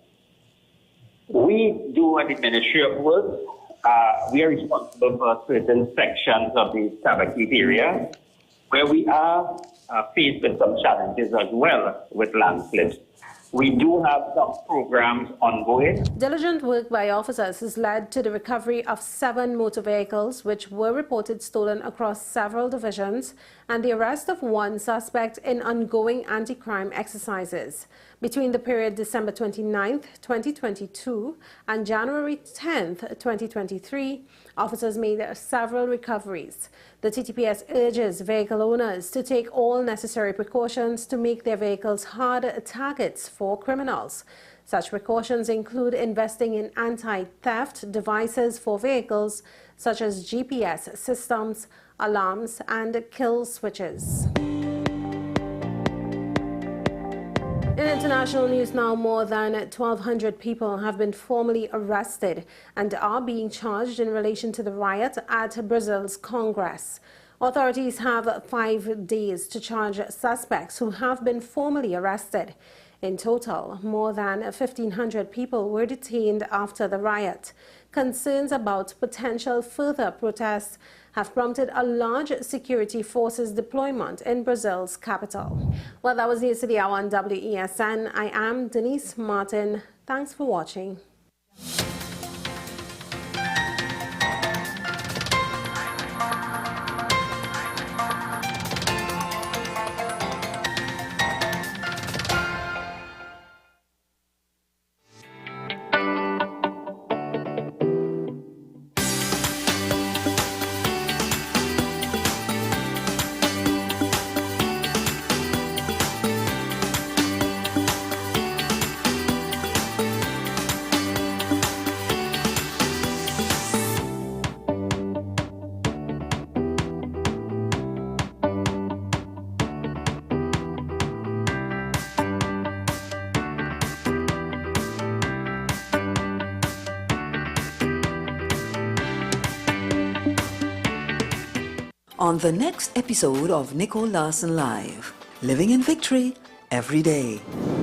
We do at the Ministry of Works, we are responsible for certain sections of the Tabaquite area where we are faced with some challenges as well with landslips. We do have some programs ongoing. Diligent work by officers has led to the recovery of 7 motor vehicles which were reported stolen across several divisions and the arrest of 1 suspect in ongoing anti-crime exercises. Between the period December 29th, 2022 and January 10th, 2023, officers made several recoveries. The TTPS urges vehicle owners to take all necessary precautions to make their vehicles hard targets for criminals. Such precautions include investing in anti-theft devices for vehicles such as GPS systems, alarms, and kill switches. In international news now, more than 1,200 people have been formally arrested and are being charged in relation to the riot at Brazil's Congress. Authorities have 5 days to charge suspects who have been formally arrested. In total, more than 1,500 people were detained after the riot. Concerns about potential further protests have prompted a large security forces deployment in Brazil's capital. Well, that was News to the Hour on WESN. I am Denise Martin. Thanks for watching. on the next episode of Nicole Larson Live. Living in victory every day.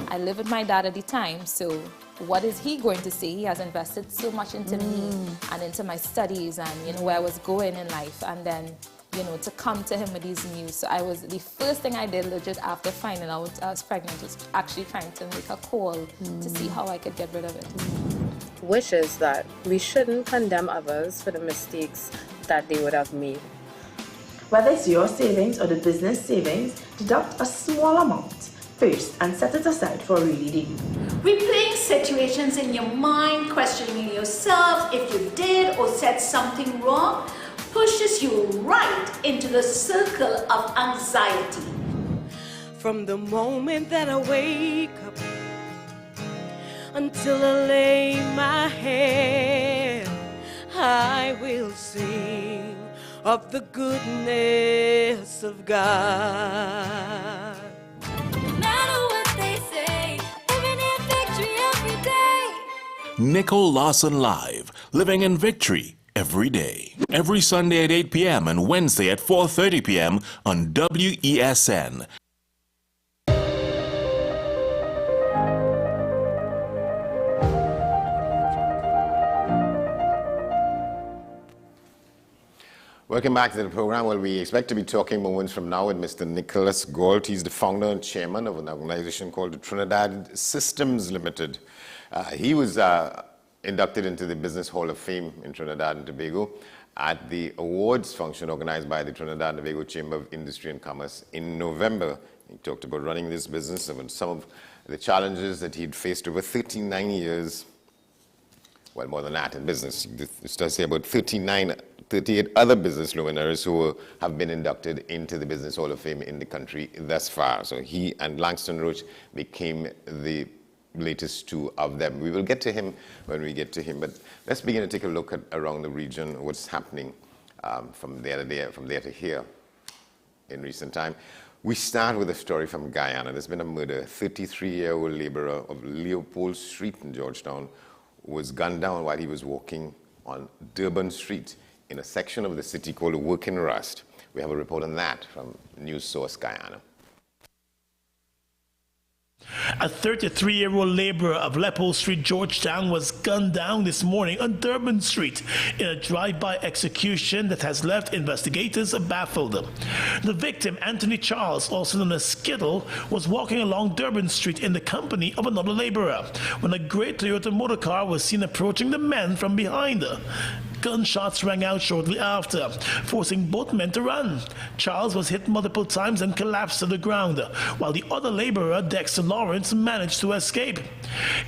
I lived with my dad at the time, so what is he going to say? He has invested so much into me and into my studies and, you know, where I was going in life, and then, you know, to come to him with these news. So the first thing I did legit after finding out I was pregnant was actually trying to make a call to see how I could get rid of it. Which is that we shouldn't condemn others for the mistakes that they would have made. Whether it's your savings or the business savings, deduct a small amount first and set it aside for a rainy day. Replaying situations in your mind, questioning yourself if you did or said something wrong, pushes you right into the circle of anxiety. From the moment that I wake up until I lay my head, I will sing of the goodness of God. No matter what they say, living in victory every day. Nicole Larson Live, living in victory every day. Every Sunday at 8 p.m. and Wednesday at 4:30 p.m. on WESN. Welcome back to the program. Well, we expect to be talking moments from now with Mr. Nicholas Galt. He's the founder and chairman of an organization called the Trinidad Systems Limited. He was inducted into the Business Hall of Fame in Trinidad and Tobago at the awards function organized by the Trinidad and Tobago Chamber of Industry and Commerce in November. He talked about running this business and some of the challenges that he'd faced over 39 years. Well, more than that in business. He starts say about 38 other business luminaries who have been inducted into the Business Hall of Fame in the country thus far. So he and Langston Roach became the latest two of them. We will get to him when we get to him, but let's begin to take a look at around the region, what's happening from there to here in recent time. We start with a story from Guyana. There's been a murder. 33-year-old laborer of Leopold Street in Georgetown was gunned down while he was walking on Durban Street in a section of the city called Working Rust. We have a report on that from News Source Guyana. A 33-year-old laborer of Leopold Street, Georgetown, was gunned down this morning on Durban Street in a drive-by execution that has left investigators baffled. The victim, Anthony Charles, also known as Skittle, was walking along Durban Street in the company of another laborer when a grey Toyota motor car was seen approaching the men from behind. Gunshots rang out shortly after, forcing both men to run. Charles was hit multiple times and collapsed to the ground, while the other laborer, Dexter Lawrence, managed to escape.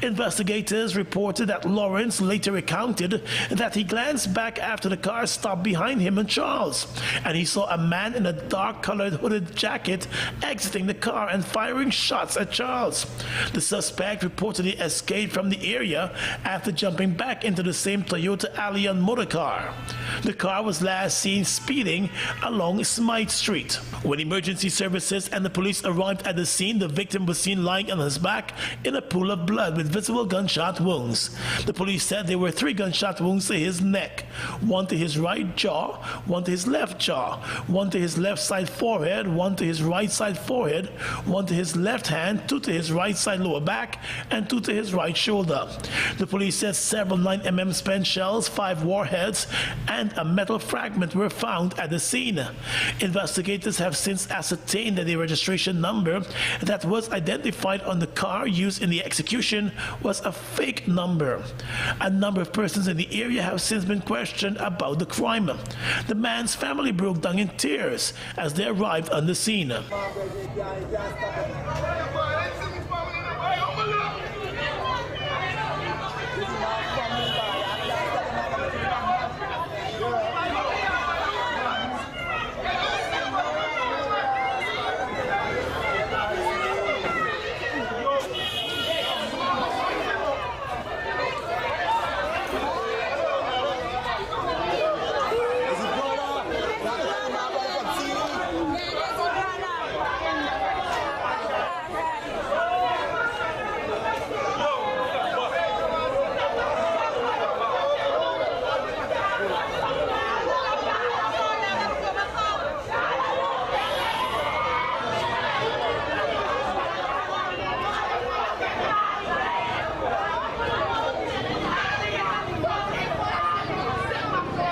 Investigators reported that Lawrence later recounted that he glanced back after the car stopped behind him and Charles, and he saw a man in a dark-colored hooded jacket exiting the car and firing shots at Charles. The suspect reportedly escaped from the area after jumping back into the same Toyota Allion motor car. The car was last seen speeding along Smythe Street. When emergency services and the police arrived at the scene, the victim was seen lying on his back in a pool of blood with visible gunshot wounds. The police said there were 3 gunshot wounds to his neck, 1 to his right jaw, 1 to his left jaw, 1 to his left side forehead, 1 to his right side forehead, 1 to his left hand, 2 to his right side lower back, and 2 to his right shoulder. The police said several 9mm spent shells, 5 warheads, and a metal fragment were found at the scene. Investigators have since ascertained that the registration number that was identified on the car used in the execution was a fake number. A number of persons in the area have since been questioned about the crime. The man's family broke down in tears as they arrived on the scene.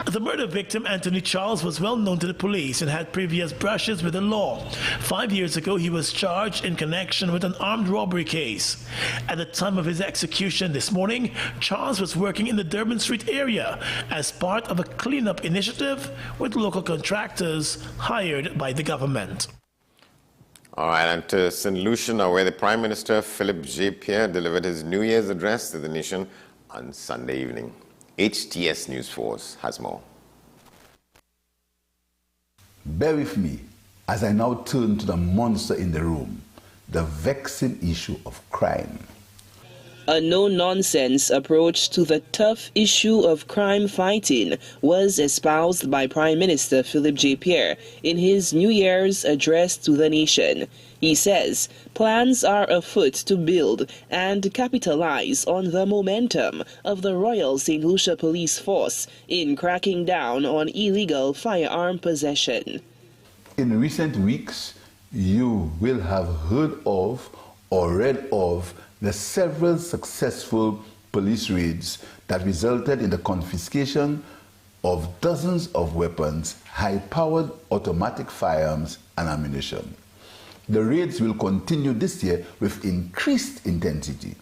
The murder victim, Anthony Charles, was well known to the police and had previous brushes with the law. 5 years ago, he was charged in connection with an armed robbery case. At the time of his execution this morning, Charles was working in the Durban Street area as part of a cleanup initiative with local contractors hired by the government. All right, and to St. Lucia now, where the Prime Minister, Philip J. Pierre, delivered his New Year's address to the nation on Sunday evening. HTS News Force has more. Bear with me as I now turn to the monster in the room, the vexing issue of crime. A no-nonsense approach to the tough issue of crime fighting was espoused by Prime Minister Philip J. Pierre in his New Year's address to the nation. He says plans are afoot to build and capitalize on the momentum of the Royal St. Lucia Police Force in cracking down on illegal firearm possession. In recent weeks, you will have heard of or read of the several successful police raids that resulted in the confiscation of dozens of weapons, high-powered automatic firearms and ammunition. The raids will continue this year with increased intensity.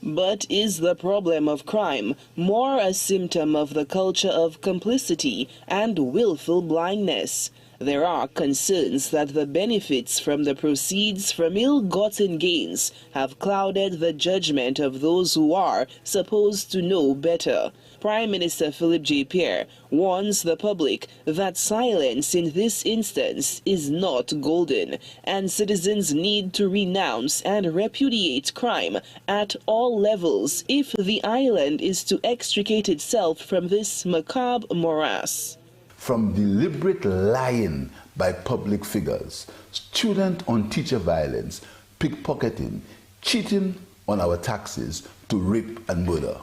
But is the problem of crime more a symptom of the culture of complicity and willful blindness? There are concerns that the benefits from the proceeds from ill-gotten gains have clouded the judgment of those who are supposed to know better. Prime Minister Philip J. Pierre warns the public that silence in this instance is not golden, and citizens need to renounce and repudiate crime at all levels if the island is to extricate itself from this macabre morass. From deliberate lying by public figures, student-on-teacher violence, pickpocketing, cheating on our taxes, to rape and murder.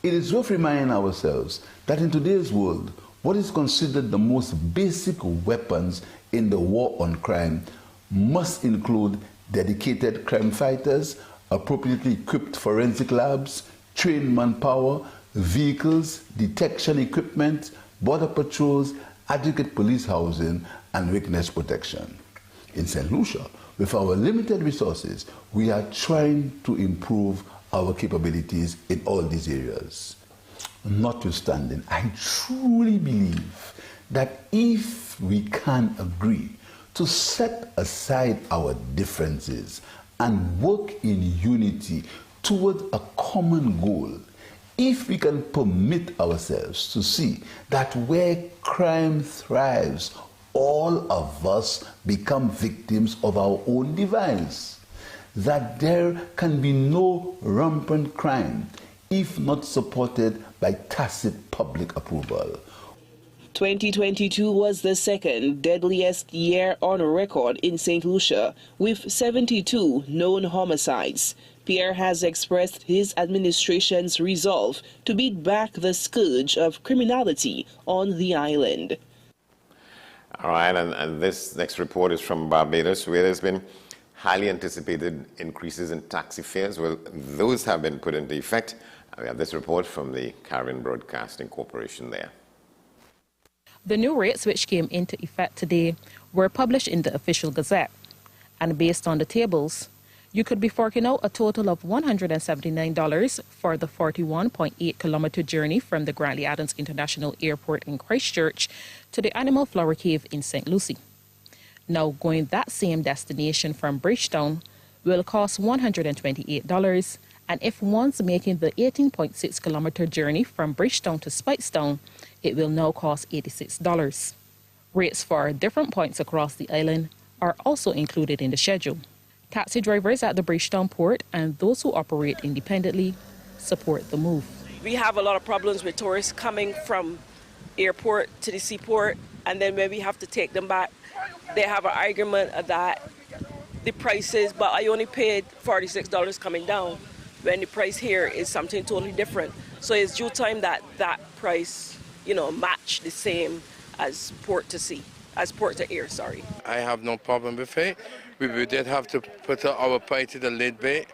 It is worth reminding ourselves that in today's world, what is considered the most basic weapons in the war on crime must include dedicated crime fighters, appropriately equipped forensic labs, trained manpower, vehicles, detection equipment, border patrols, adequate police housing, and witness protection. In St. Lucia, with our limited resources, we are trying to improve our capabilities in all these areas. Notwithstanding, I truly believe that if we can agree to set aside our differences and work in unity toward a common goal, if we can permit ourselves to see that where crime thrives, all of us become victims of our own device, that there can be no rampant crime if not supported by tacit public approval. 2022 was the second deadliest year on record in St. Lucia, with 72 known homicides. Pierre has expressed his administration's resolve to beat back the scourge of criminality on the island. All right, and this next report is from Barbados, where there's been highly anticipated increases in taxi fares. Well, those have been put into effect. We have this report from the Caribbean Broadcasting Corporation there. The new rates, which came into effect today, were published in the official gazette. And based on the tables, you could be forking out a total of $179 for the 41.8-kilometer journey from the Grantley Adams International Airport in Christchurch to the Animal Flower Cave in St. Lucie. Now, going that same destination from Bridgetown will cost $128, and if one's making the 18.6-kilometer journey from Bridgetown to Speightstown, it will now cost $86. Rates for different points across the island are also included in the schedule. Taxi drivers at the Bridgetown port and those who operate independently support the move. We have a lot of problems with tourists coming from airport to the seaport, and then when we have to take them back, they have an argument that the prices, but I only paid $46 coming down, when the price here is something totally different. So it's due time that that price, match the same as port to sea, as port to air, sorry. I have no problem with it. We did have to put our price at the lid bay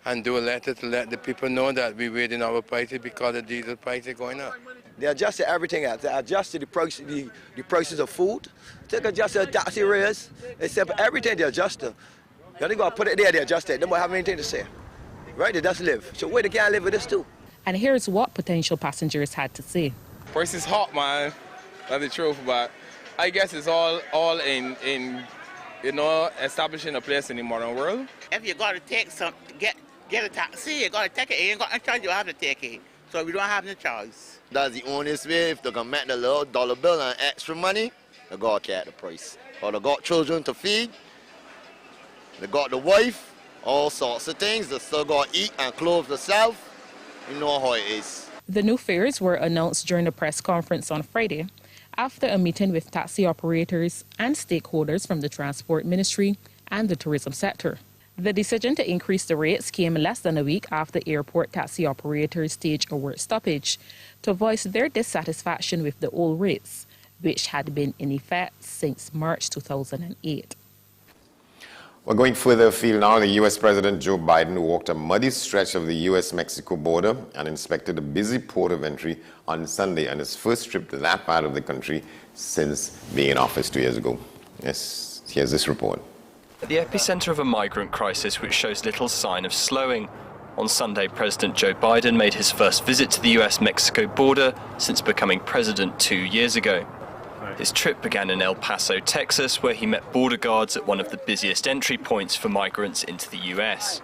and do a letter to let the people know that we're waiting our prices because the diesel price is going up. They adjusted everything else. They adjusted the prices of food. They adjusted the taxi rates. Except everything they adjusted. Now they got to put it there, they adjust it. They don't have anything to say. Right? They just live. So wait, they can't live with this too. And here's what potential passengers had to say. Price is hot, man. That's the truth, but I guess it's all in establishing a place in the modern world. If you got to take get a taxi, you got to take it. You ain't got no choice, you have to take it. So we don't have no choice. That's the honest way. If they can make the little dollar bill and extra money, they got to carry the price. Or they got children to feed, they got the wife, all sorts of things. They still got to eat and clothe themselves. You know how it is. The new fares were announced during a press conference on Friday after a meeting with taxi operators and stakeholders from the Transport Ministry and the tourism sector. The decision to increase the rates came less than a week after airport taxi operators staged a work stoppage to voice their dissatisfaction with the old rates, which had been in effect since March 2008. We're going further afield now. The U.S. President Joe Biden walked a muddy stretch of the U.S.-Mexico border and inspected a busy port of entry on Sunday on his first trip to that part of the country since being in office 2 years ago. Yes, here's this report. At the epicenter of a migrant crisis which shows little sign of slowing. On Sunday, President Joe Biden made his first visit to the U.S.-Mexico border since becoming president 2 years ago. His trip began in El Paso, Texas, where he met border guards at one of the busiest entry points for migrants into the U.S.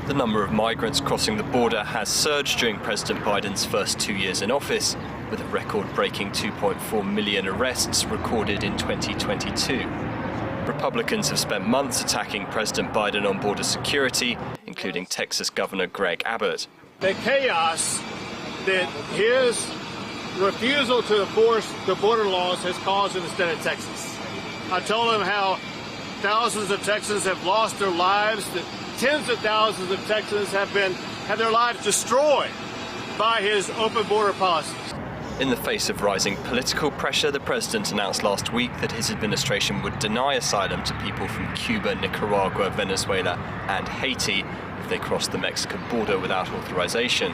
The number of migrants crossing the border has surged during President Biden's first 2 years in office, with a record-breaking 2.4 million arrests recorded in 2022. Republicans have spent months attacking President Biden on border security, including Texas Governor Greg Abbott. The chaos that his refusal to enforce the border laws has caused in the state of Texas. I told him how thousands of Texans have lost their lives, that tens of thousands of Texans have had their lives destroyed by his open border policies. In the face of rising political pressure, the president announced last week that his administration would deny asylum to people from Cuba, Nicaragua, Venezuela and Haiti if they crossed the Mexican border without authorization.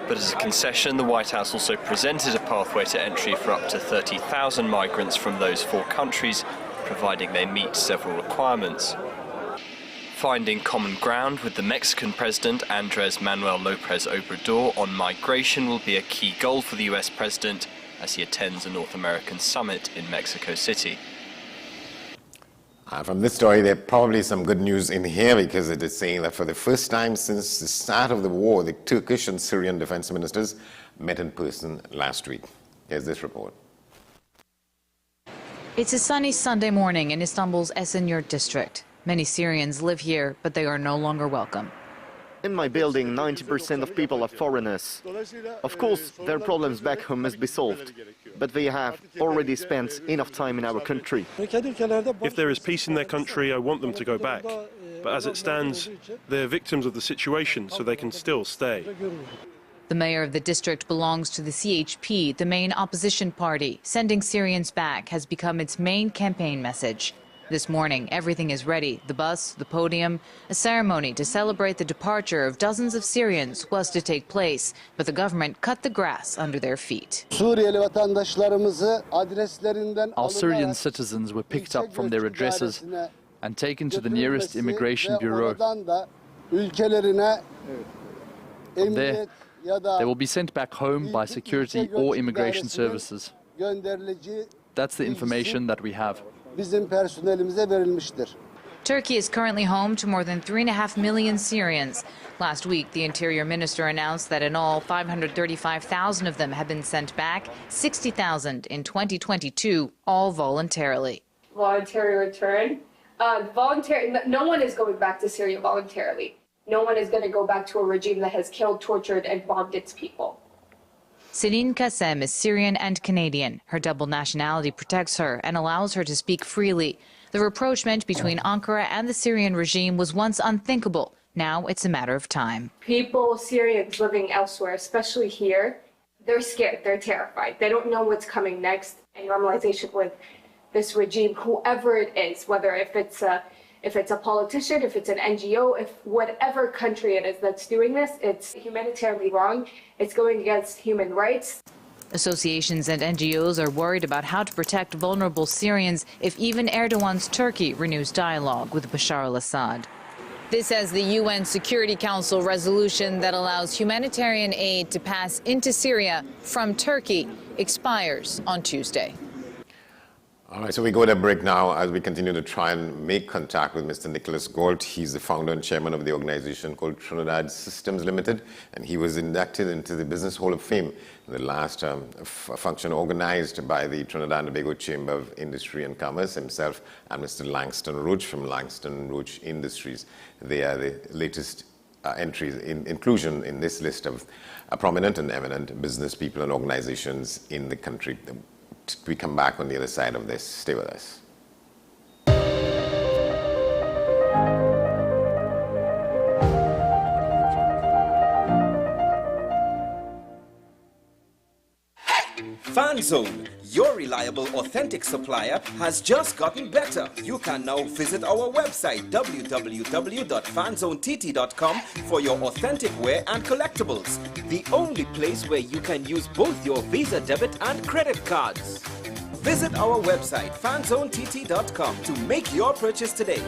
But as a concession, the White House also presented a pathway to entry for up to 30,000 migrants from those four countries, providing they meet several requirements. Finding common ground with the Mexican president, Andrés Manuel López Obrador, on migration will be a key goal for the US president as he attends a North American summit in Mexico City. From this story, there's probably some good news in here because it is saying that for the first time since the start of the war, the Turkish and Syrian defense ministers met in person last week. Here's this report. It's a sunny Sunday morning in Istanbul's Esenyurt district. Many Syrians live here, but they are no longer welcome. In my building, 90% of people are foreigners. Of course, their problems back home must be solved, but they have already spent enough time in our country. If there is peace in their country, I want them to go back. But as it stands, they're victims of the situation, so they can still stay. The mayor of the district belongs to the CHP, the main opposition party. Sending Syrians back has become its main campaign message. This morning, everything is ready. The bus, the podium. A ceremony to celebrate the departure of dozens of Syrians was to take place, but the government cut the grass under their feet. Our Syrian citizens were picked up from their addresses and taken to the nearest immigration bureau. From there, they will be sent back home by security or immigration services. That's the information that we have. Turkey is currently home to more than 3.5 million Syrians. Last week, the Interior Minister announced that in all, 535,000 of them have been sent back, 60,000 in 2022, all voluntarily. Voluntary return. No one is going back to Syria voluntarily. No one is going to go back to a regime that has killed, tortured, and bombed its people. Sinin Kassem is Syrian and Canadian. Her double nationality protects her and allows her to speak freely. The rapprochement between Ankara and the Syrian regime was once unthinkable. Now it's a matter of time. People, Syrians living elsewhere, especially here, they're scared, they're terrified. They don't know what's coming next. And normalization with this regime, whoever it is, whether if it's if it's a politician, if it's an NGO, if whatever country it is that's doing this, it's humanitarianly wrong. It's going against human rights. Associations and NGOs are worried about how to protect vulnerable Syrians if even Erdogan's Turkey renews dialogue with Bashar al-Assad. This as the UN Security Council resolution that allows humanitarian aid to pass into Syria from Turkey expires on Tuesday. All right, so we go to break now as we continue to try and make contact with Mr. Nicholas Galt. He's the founder and chairman of the organization called Trinidad Systems Limited, and he was inducted into the Business Hall of Fame, the last function organized by the Trinidad and Tobago Chamber of Industry and Commerce, himself and Mr. Langston Roach from Langston Roach Industries. They are the latest entries in inclusion in this list of prominent and eminent business people and organizations in the country. We come back on the other side of this. Stay with us. FanZone, your reliable, authentic supplier, has just gotten better. You can now visit our website www.fanzonett.com for your authentic wear and collectibles. The only place where you can use both your Visa debit and credit cards. Visit our website fanzonett.com to make your purchase today.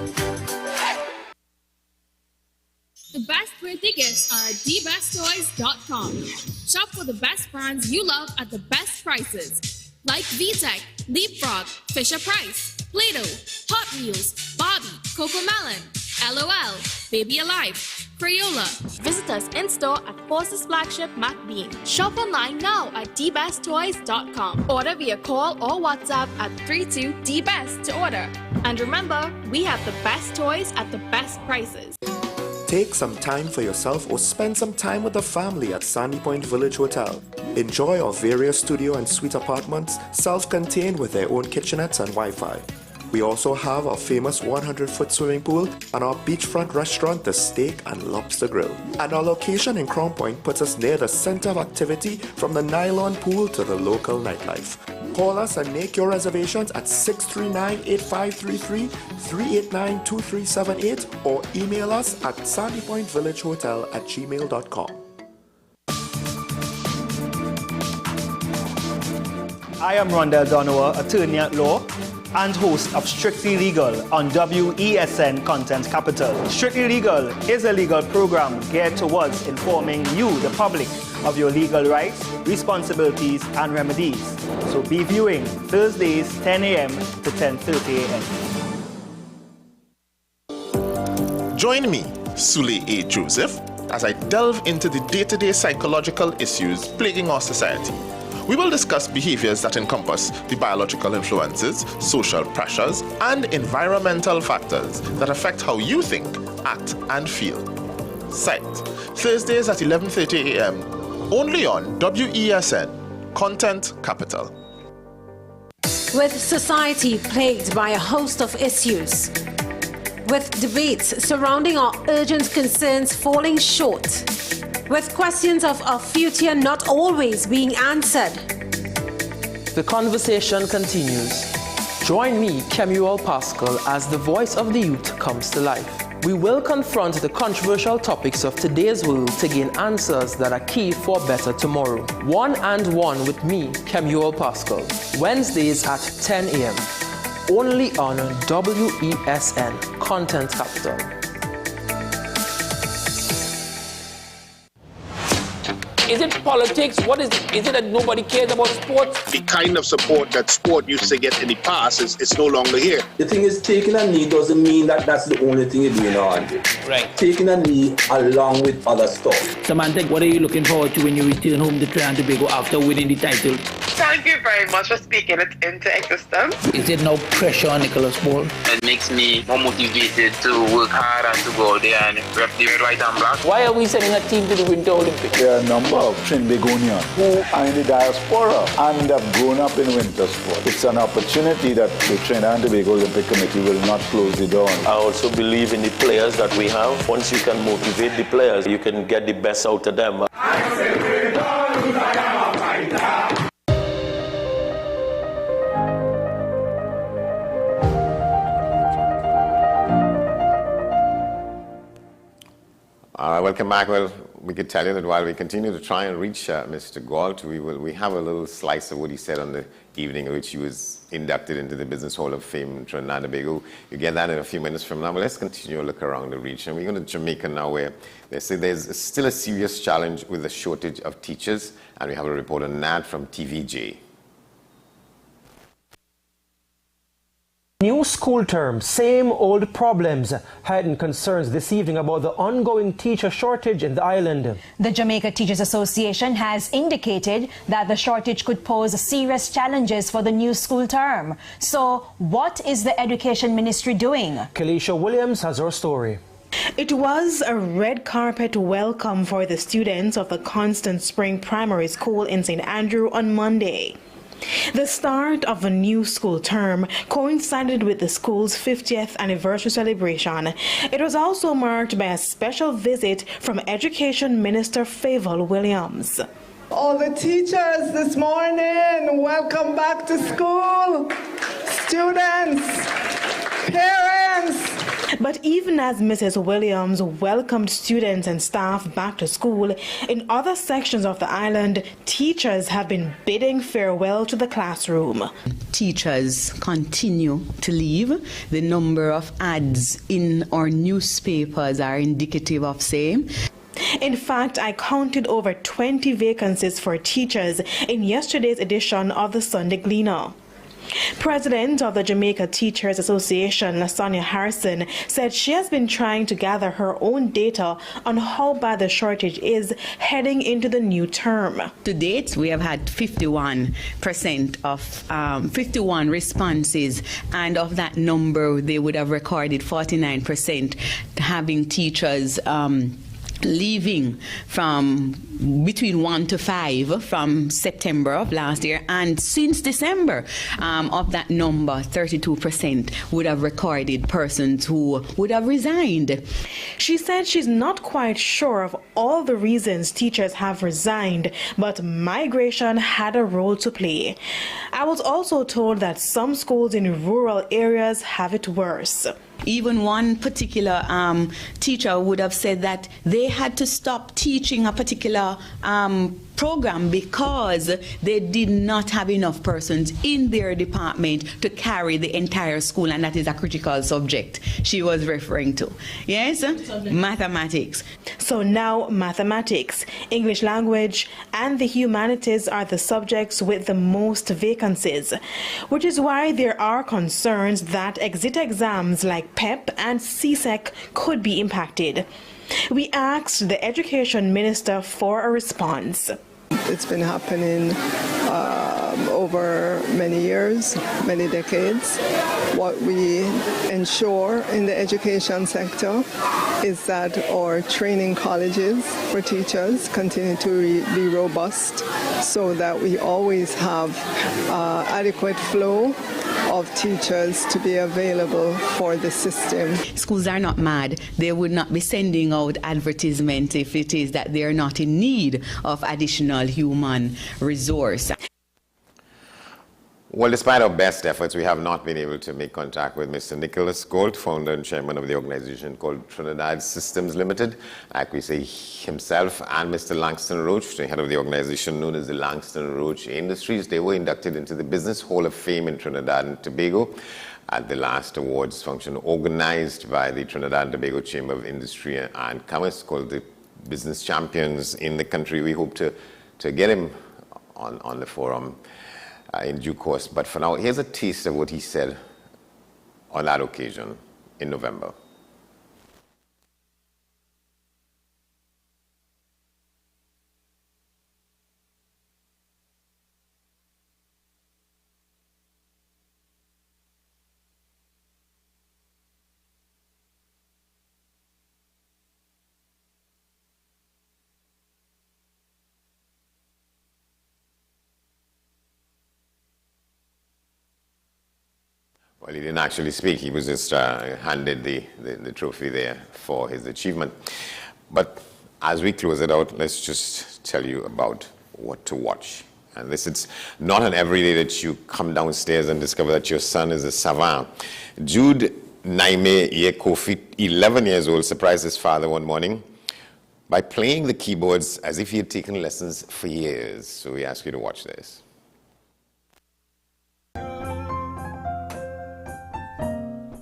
The best birthday gifts are at thebesttoys.com. Shop for the best brands you love at the best prices. Like VTech, Leapfrog, Fisher-Price, Play-Doh, Hot Wheels, Barbie, Cocomelon, LOL, Baby Alive, Crayola. Visit us in-store at Forces Flagship MacBean. Shop online now at thebesttoys.com. Order via call or WhatsApp at 32DBEST to order. And remember, we have the best toys at the best prices. Take some time for yourself or spend some time with the family at Sandy Point Village Hotel. Enjoy our various studio and suite apartments, self-contained with their own kitchenettes and Wi-Fi. We also have our famous 100-foot swimming pool and our beachfront restaurant, The Steak and Lobster Grill. And our location in Crown Point puts us near the center of activity from the nylon pool to the local nightlife. Call us and make your reservations at 639-8533, 389-2378 or email us at sandypointvillagehotel@gmail.com. I am Rondell Donowa, attorney at law and host of Strictly Legal on WESN Content Capital. Strictly Legal is a legal program geared towards informing you, the public, of your legal rights, responsibilities, and remedies. So be viewing Thursdays 10 a.m. to 10:30 a.m. Join me, Sule A. Joseph, as I delve into the day-to-day psychological issues plaguing our society. We will discuss behaviors that encompass the biological influences, social pressures, and environmental factors that affect how you think, act, and feel. Sight, Thursdays at 11:30 a.m., only on WESN, Content Capital. With society plagued by a host of issues, with debates surrounding our urgent concerns falling short, with questions of our future not always being answered. The conversation continues. Join me, Kemuel Pascal, as the voice of the youth comes to life. We will confront the controversial topics of today's world to gain answers that are key for a better tomorrow. One and One with me, Kemuel Pascal. Wednesdays at 10 a.m. Only on WESN, Content Capital. Is it politics? What is it? Is it that nobody cares about sports? The kind of support that sport used to get in the past is no longer here. The thing is, taking a knee doesn't mean that that's the only thing you do in Andre. Right. Taking a knee along with other stuff. Samantha, what are you looking forward to when you return home to Trinidad and Tobago after winning the title? Thank you very much for speaking it into existence. Is there no pressure on Nicholas Paul? It makes me more motivated to work hard and to go out there and rep the white and black. Why are we sending a team to the Winter Olympics? There are a number of Trinbagonians who are in the diaspora and have grown up in winter sport. It's an opportunity that the Trinidad and Tobago Olympic Committee will not close the door on. I also believe in the players that we have. Once you can motivate the players, you can get the best out of them. welcome back. Well, we could tell you that while we continue to try and reach Mr. Galt, we have a little slice of what he said on the evening in which he was inducted into the Business Hall of Fame in Trinidad and Tobago. You get that in a few minutes from now. But let's continue to look around the region. We're going to Jamaica now, where they say there's still a serious challenge with the shortage of teachers. And we have a report on that from TVJ. New school term, same old problems. Heightened concerns this evening about the ongoing teacher shortage in the island. The Jamaica Teachers Association has indicated that the shortage could pose serious challenges for the new school term. So what is the Education Ministry doing? Kelisha Williams has our story. It was a red carpet welcome for the students of the Constant Spring Primary School in St. Andrew on Monday. The start of a new school term coincided with the school's 50th anniversary celebration. It was also marked by a special visit from Education Minister Favour Williams. All the teachers this morning, welcome back to school. Students, parents. But even as Mrs. Williams welcomed students and staff back to school, in other sections of the island, teachers have been bidding farewell to the classroom. Teachers continue to leave. The number of ads in our newspapers are indicative of same. In fact, I counted over 20 vacancies for teachers in yesterday's edition of the Sunday Gleaner. President of the Jamaica Teachers Association, Sonia Harrison, said she has been trying to gather her own data on how bad the shortage is heading into the new term. To date, we have had 51% of 51 responses, and of that number, they would have recorded 49% having teachers leaving from between 1 to 5 from September of last year, and since December of that number, 32% would have recorded persons who would have resigned. She said she's not quite sure of all the reasons teachers have resigned, but migration had a role to play. I was also told that some schools in rural areas have it worse. Even one particular teacher would have said that they had to stop teaching a particular program because they did not have enough persons in their department to carry the entire school, and that is a critical subject she was referring to. Yes? Mathematics. So now mathematics, English language, and the humanities are the subjects with the most vacancies, which is why there are concerns that exit exams like PEP and CSEC could be impacted. We asked the Education Minister for a response. It's been happening over many years, many decades. What we ensure in the education sector is that our training colleges for teachers continue to be robust so that we always have adequate flow of teachers to be available for the system. Schools are not mad. They would not be sending out advertisements if it is that they are not in need of additional human resource. Well, despite our best efforts, we have not been able to make contact with Mr. Nicholas Galt, founder and chairman of the organization called Trinidad Systems Limited. Like we say, himself and Mr. Langston Roach, the head of the organization known as the Langston Roach Industries, they were inducted into the Business Hall of Fame in Trinidad and Tobago at the last awards function organized by the Trinidad and Tobago Chamber of Industry and Commerce, called the Business Champions in the country. We hope to get him on the forum in due course. But for now, here's a taste of what he said on that occasion in November. Well, he didn't actually speak. He was just handed the trophy there for his achievement. But as we close it out, let's just tell you about what to watch. And this is not an everyday that you come downstairs and discover that your son is a savant. Jude Naime Yekofi, 11 years old, surprised his father one morning by playing the keyboards as if he had taken lessons for years. So we ask you to watch this.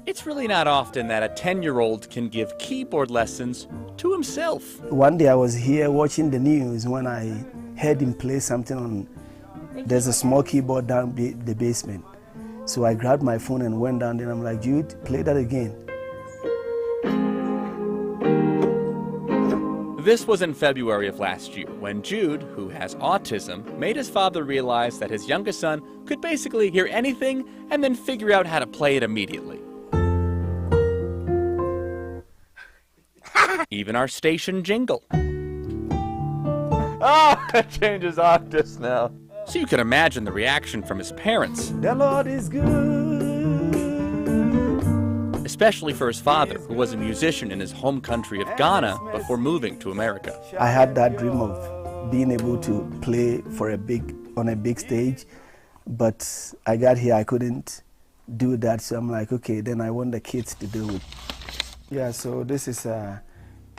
It's really not often that a 10-year-old can give keyboard lessons to himself. One day I was here watching the news when I heard him play something on, there's a small keyboard down the basement. So I grabbed my phone and went down there and I'm like, Jude, play that again. This was in February of last year when Jude, who has autism, made his father realize that his youngest son could basically hear anything and then figure out how to play it immediately. Even our station jingle. Oh, it changes octaves now. So you can imagine the reaction from his parents. The Lord is good. Especially for his father, who was a musician in his home country of Ghana before moving to America. I had that dream of being able to play on a big stage, but I got here, I couldn't do that, so I'm like, okay, then I want the kids to do it. Yeah, so this is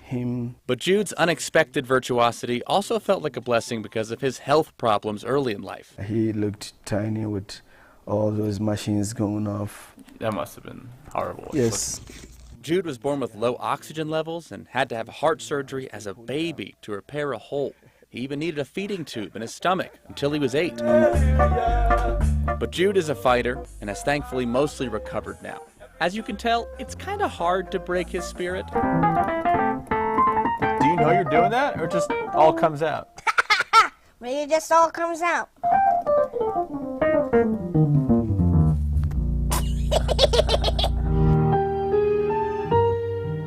him. But Jude's unexpected virtuosity also felt like a blessing because of his health problems early in life. He looked tiny with all those machines going off. That must have been horrible. Yes. Jude was born with low oxygen levels and had to have heart surgery as a baby to repair a hole. He even needed a feeding tube in his stomach until he was 8. But Jude is a fighter and has thankfully mostly recovered now. As you can tell, it's kind of hard to break his spirit. Do you know you're doing that, or it just all comes out? Maybe it just all comes out.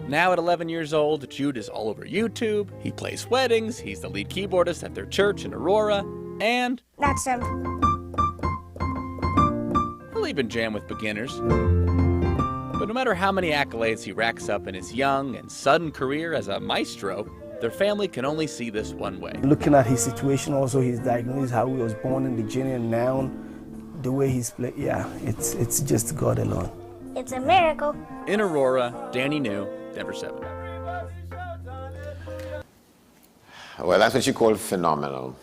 Now at 11 years old, Jude is all over YouTube, he plays weddings, he's the lead keyboardist at their church in Aurora, and... That's him. He'll even jam with beginners. But no matter how many accolades he racks up in his young and sudden career as a maestro, their family can only see this one way. Looking at his situation, also his diagnosis, how he was born in the gene, and now the way he's played, yeah, it's just God alone. It's a miracle. In Aurora, Danny New, Denver 7. Well, that's what you call phenomenal.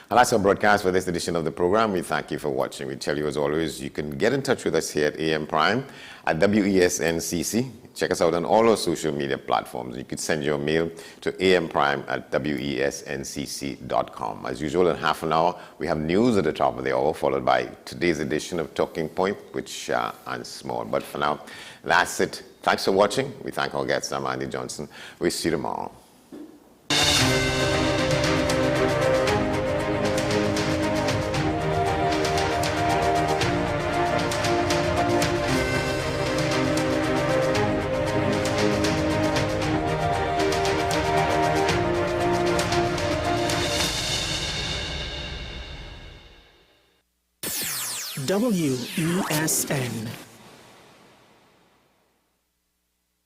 And that's our broadcast for this edition of the program. We thank you for watching. We tell you, as always, you can get in touch with us here at AM Prime at WESNCC. Check us out on all our social media platforms. You could send your mail to amprime@wesncc.com. As usual, in half an hour, we have news at the top of the hour, followed by today's edition of Talking Point, which aren't small. But for now, that's it. Thanks for watching. We thank our guests. I'm Andy Johnson. We'll see you tomorrow. WESN